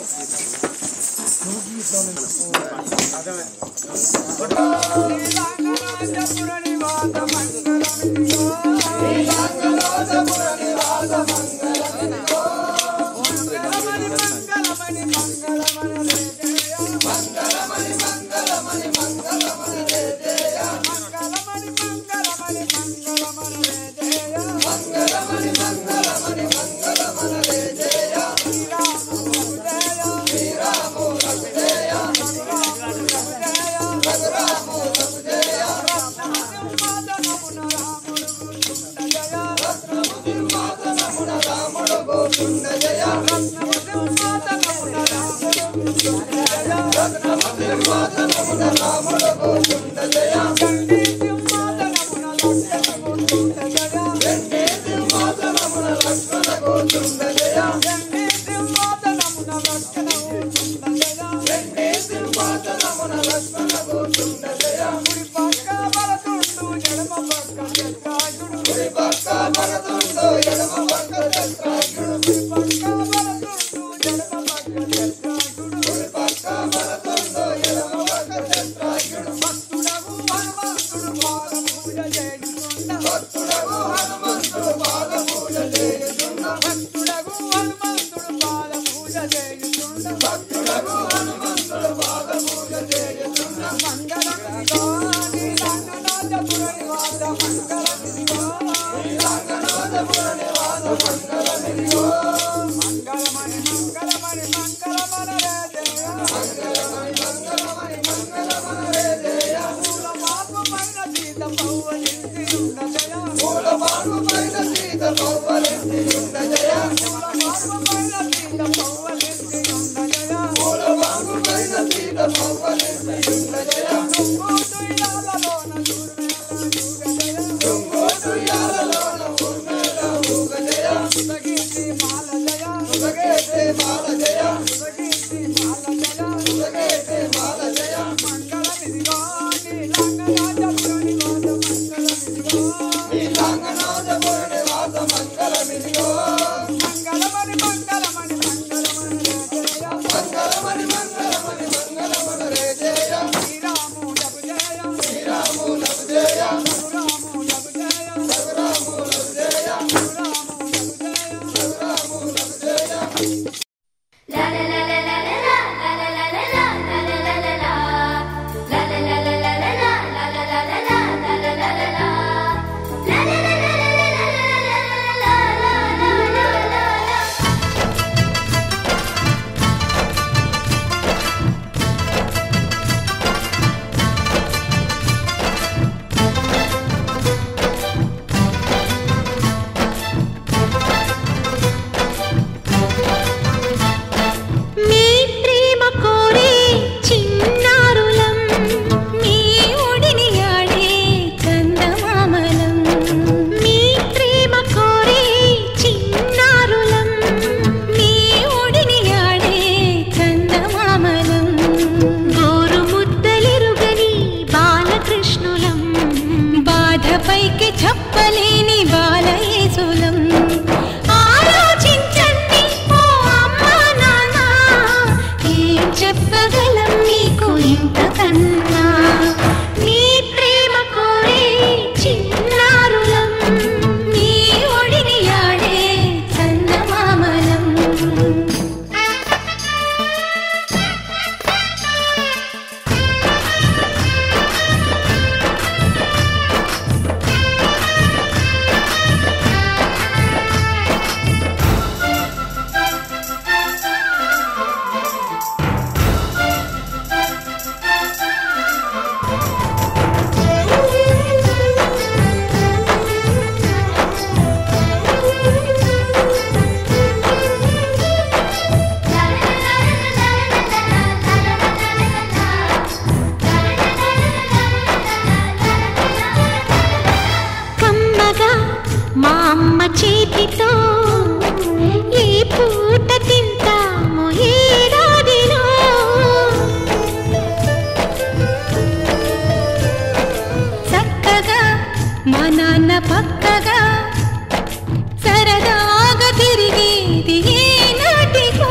పక్కగా సరదాగా తిరిగేది ఏ నాటికో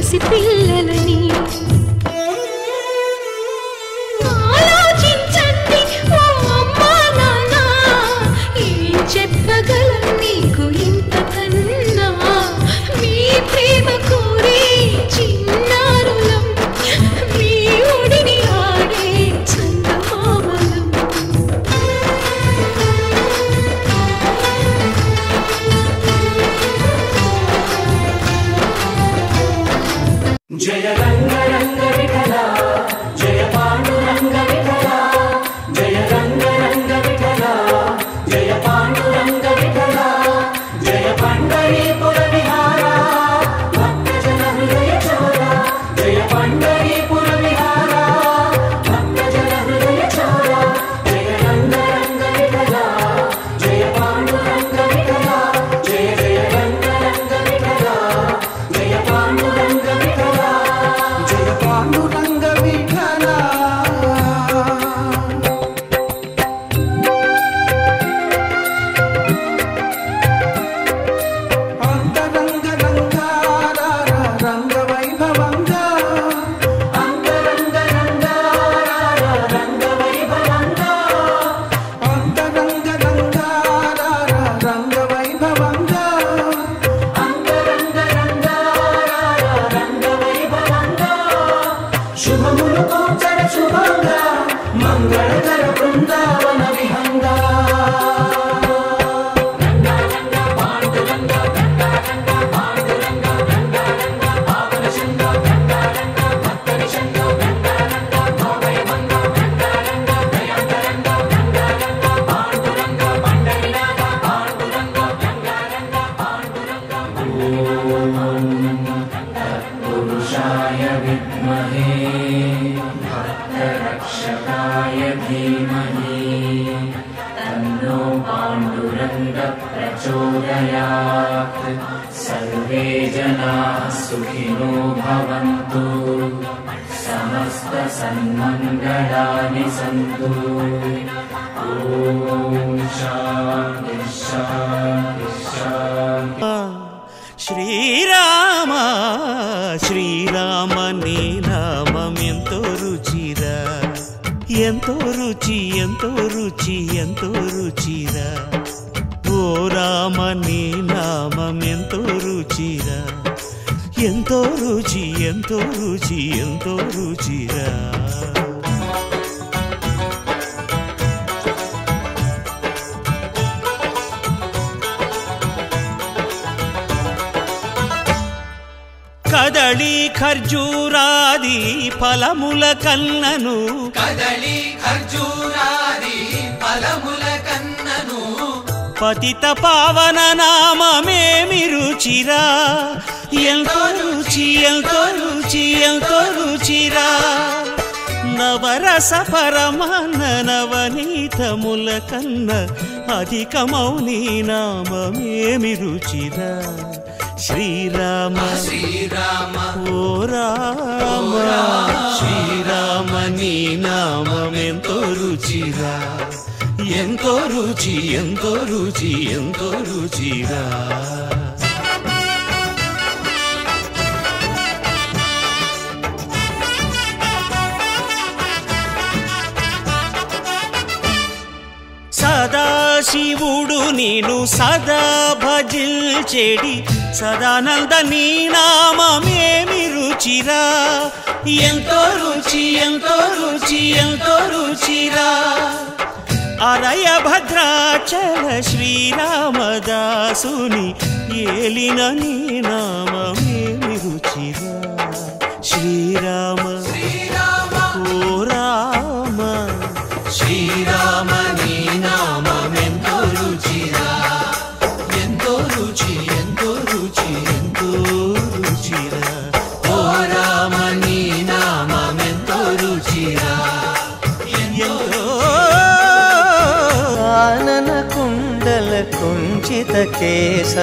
పసిపిల్లలని ఆలోచించండి ఓ అమ్మా నాన్న, ఏం చెప్పగలం నీకు ఇంతకన్నా. మీ ప్రేమ కోరే చిన్నారులం, మీ ఒడిని ఆడే చందమామలం. జయ రంగ రంగ విఠల, జయ పాండురంగ విఠల, జయ రంగ రంగ విఠల, జయ పాండురంగ విఠల, జయ పండరీపుర విహార భక్తజన హృదయ చోర, జయ పండరీపుర విహార భక్తజన హృదయ చోర, జయ రంగ రంగ విఠల, జయ పాండురంగ విఠల, జయ జయ రంగ రంగ విఠల, జయ పాండురంగ విఠల, జయ పాండురంగ విఠల. అంతరంగ రంగార రంగ వైభవంగా, అంతరంగ రంగార రంగ వైభవంగా, అంతరంగ రంగార రంగ వైభవంగా, అంతరంగ రంగార రంగ వైభవంగా, శుభములు కూర్చర శుభంగా, మంగళకర బృందావన విహంగా. పురుషాయ విద్మహే భక్తరక్షకాయ ధీమహి తన్నో పాండురంగ ప్రచోదయాత్. సర్వే జనాః సుఖినో భవంతు, సమస్త సన్మంగళాని సంతు. ఓం శాంతి శాంతి శాంతి. శ్రీరామ శ్రీరామ నీ నామం ఎంతో రుచిరా, ఎంతో రుచి ఎంతో రుచి ఎంతో రుచిరా. ఓ రామ నీ నామం ఎంతో రుచిరా, ఎంతో రుచి ఎంతో రుచి ఎంతో రుచిరా. కదళి ఖర్జూరాది ఫలముల కన్నను, కదళి ఖర్జూరాది ఫలముల కన్నను, పతిత పావన నామమేమి రుచిరా, ఎంతో రుచి ఎంతో రుచి ఎంతో రుచిరా. నవరస పరమాన్న నవనీతముల కన్న అధికమౌ నీ నామమేమి రుచిరా. శ్రీరామ శ్రీరామ ఓ రామ శ్రీరామ నీ నామం ఎంతో రుచిరా, ఎంతో రుచి ఎంతో రుచి ఎంతో రుచిరా. సదాశివుడు నేను సదా భజిల్చెడి, సదానంద నీ నామమేమి రుచిరా, ఎంతో రుచి ఎంతో రుచి ఎంతో రుచిరా. అరయ భద్రాచల శ్రీరామదాసుని ఏలిన నీ నామమేమి రుచిరా. శ్రీరామ ఓ రామ శ్రీరామ నీ నామం ఎంతో రుచిరా, ఎంతో రుచి ఎంతో రుచి ఎంతో రుచిరా. ఓ రామ నీ నామం ఎంతో రుచిరా, ఎంతో. ఆనన కుండల కుంచిత కేశ,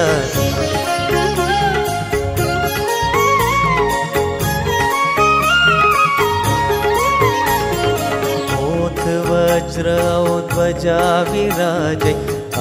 वज्र ध्वजा विराजै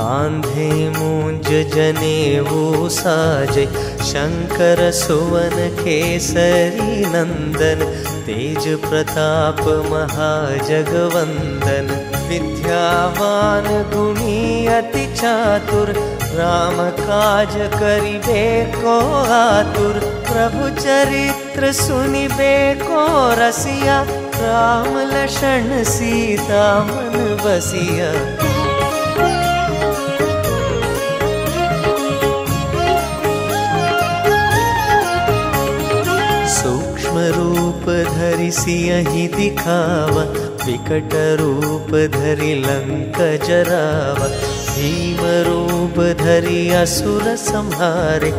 कांधे मूंज जनेऊ साजे शंकर सुवन केसरी नंदन तेज प्रताप महाजगवंदन विद्यावान गुणी अति चातुर राम काज करिबे को आतुर प्रभु चरित्र सुनिबे को रसिया राम लक्षण सीता मन बसिया। सूक्ष्म रूप धरि सियहि दिखावा विकट रूप धरि लंक जरावा भीम रूप धरि असुर संहारे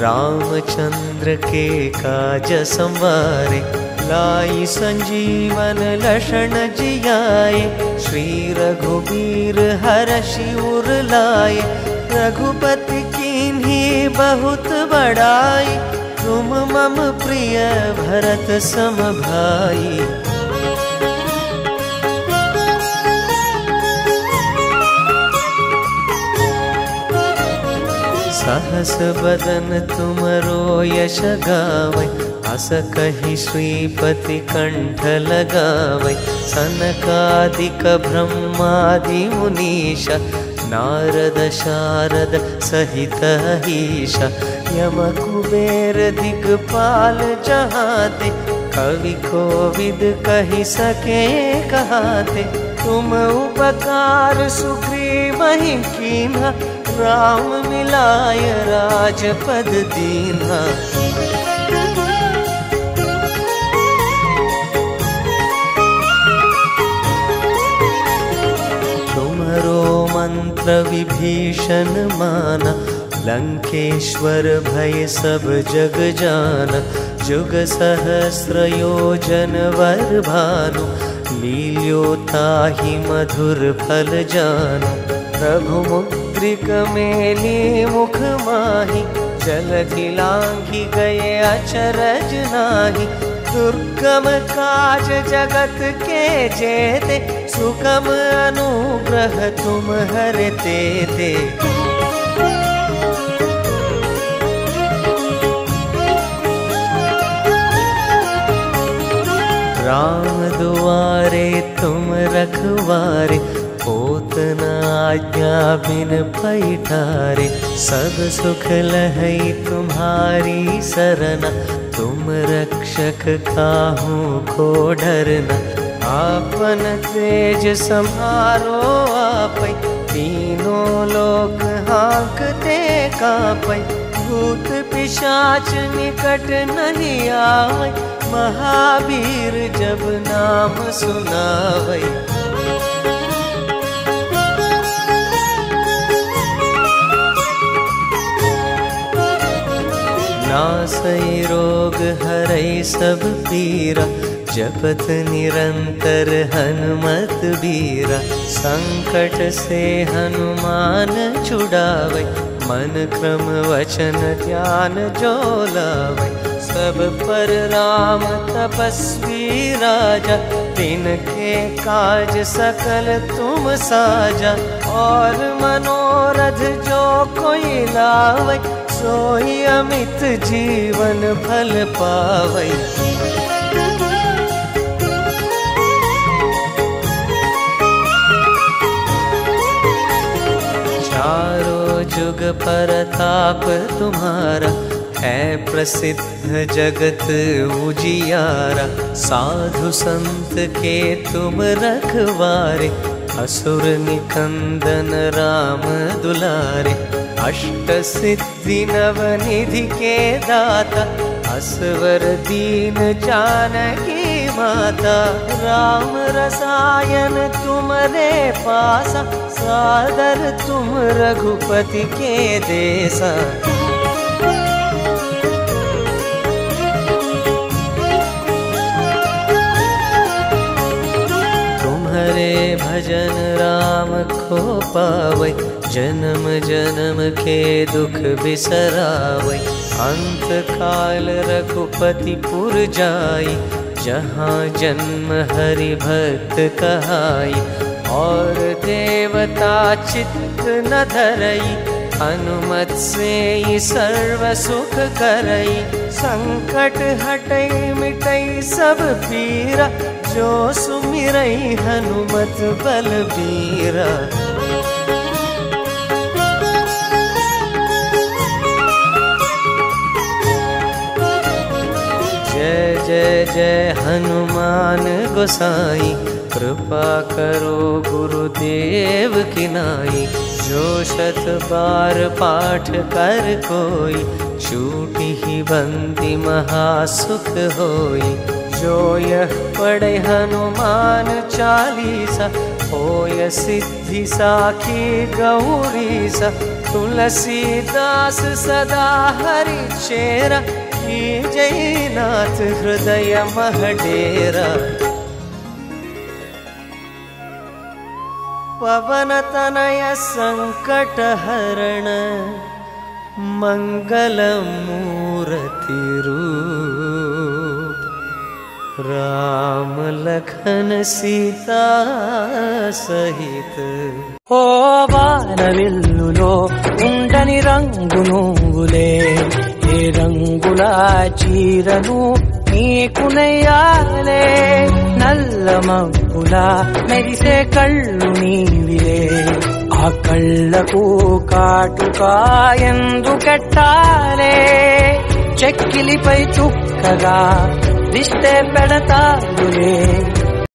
रामचंद्र के काज संवारे लाई संजीवन लक्षण जियाए श्री रघुबीर हरषि उर लाए रघुपति कीन्ही बहुत बड़ाई तुम मम प्रिय भरत सम भाई। सहस बदन तुमरो यश गावै अस कहि श्रीपति कंठ लगावै सनकादिक ब्रह्मादि मुनीश नारद शारद सहित ईश यम कुबेर दिगपाल जहाते कवि कोविद कहि सके कहाते तुम उपकार सुग्रीवहि कीन्हा राम मिलाय राजपद दीन्हा। तुमरो मंत्र विभीषण माना लंकेश्वर भय सब जग जाना जुग सहस्र योजन वर भानु लील्यो ताहि मधुर फल जानु रघुमुद्रिक मेली मुख माहि जलधि लांघि गए अचरज नाही दुर्गम काज जगत के जेते सुगम अनुग्रह तुम हरते ते। राम दुआरे तुम रखवारे होत न आज्ञा बिन पैठारे सब सुख लहै तुम्हारी सरना तुम रक्षक काहू को डरना आपन तेज सम्हारो आपै तीनों लोक हाँकते कापै भूत पिशाच निकट नहीं आवै महावीर जब नाम सुनावै। नासै रोग हरै सब पीरा जपत निरंतर हनुमत बीरा संकट से हनुमान छुड़ावै मन क्रम वचन ध्यान जो लावै सब पर राम तपस्वी राजा तिनके काज सकल तुम साजा और मनोरथ जो कोई लावै सोई अमित जीवन फल पावै। चारों जुग परताप तुम्हारा है प्रसिद्ध जगत उजियारा साधु संत के तुम रखवारे असुर निकंदन राम दुलारे अष्ट सिद्धि नवनिधि के दाता असवर दीन जानकी माता राम रसायन तुमरे पासा सादर तुम रघुपति के देसा। तुम्हारे भजन राम को पावै जन्म जन्म के दुख बिसरावै अंत काल रघुपति पुर जाई जहाँ जन्म हरि भक्त कहाई और देवता चित्त मत न धरई, हनुमत से ही सर्व सुख करई। संकट हटई मिटई सब पीरा, जो सुमिरई हनुमत बलबीरा। जय जय जय हनुमान गोसाई, कृपा करो गुरुदेव की नाई। जो 100 बार पाठ कर कोई, छूटी ही बंदी महासुख होई। जो यह पढ़े हनुमान चालीसा, होय सिद्धि साखी गौरीसा। तुलसीदास सदा हरि चेरा, की जयनाथ हृदय महडेरा। पवन तनय संकट हरण, मंगल मूर्ति रूप। राम लखन सीता सहित। ఓ వానవిల్లులో ఉండని రంగు నువ్వులే, ఏ రంగుల చీరను నీకు నెయ్యాలే. నల్ల మబ్బుల మెరిసే కళ్ళు నీవిలే, ఆ కళ్ళకు కాటుకా ఎందుకెట్టాలే. చెక్కిలిపై చుక్కగా దిష్టే పెడతారులే,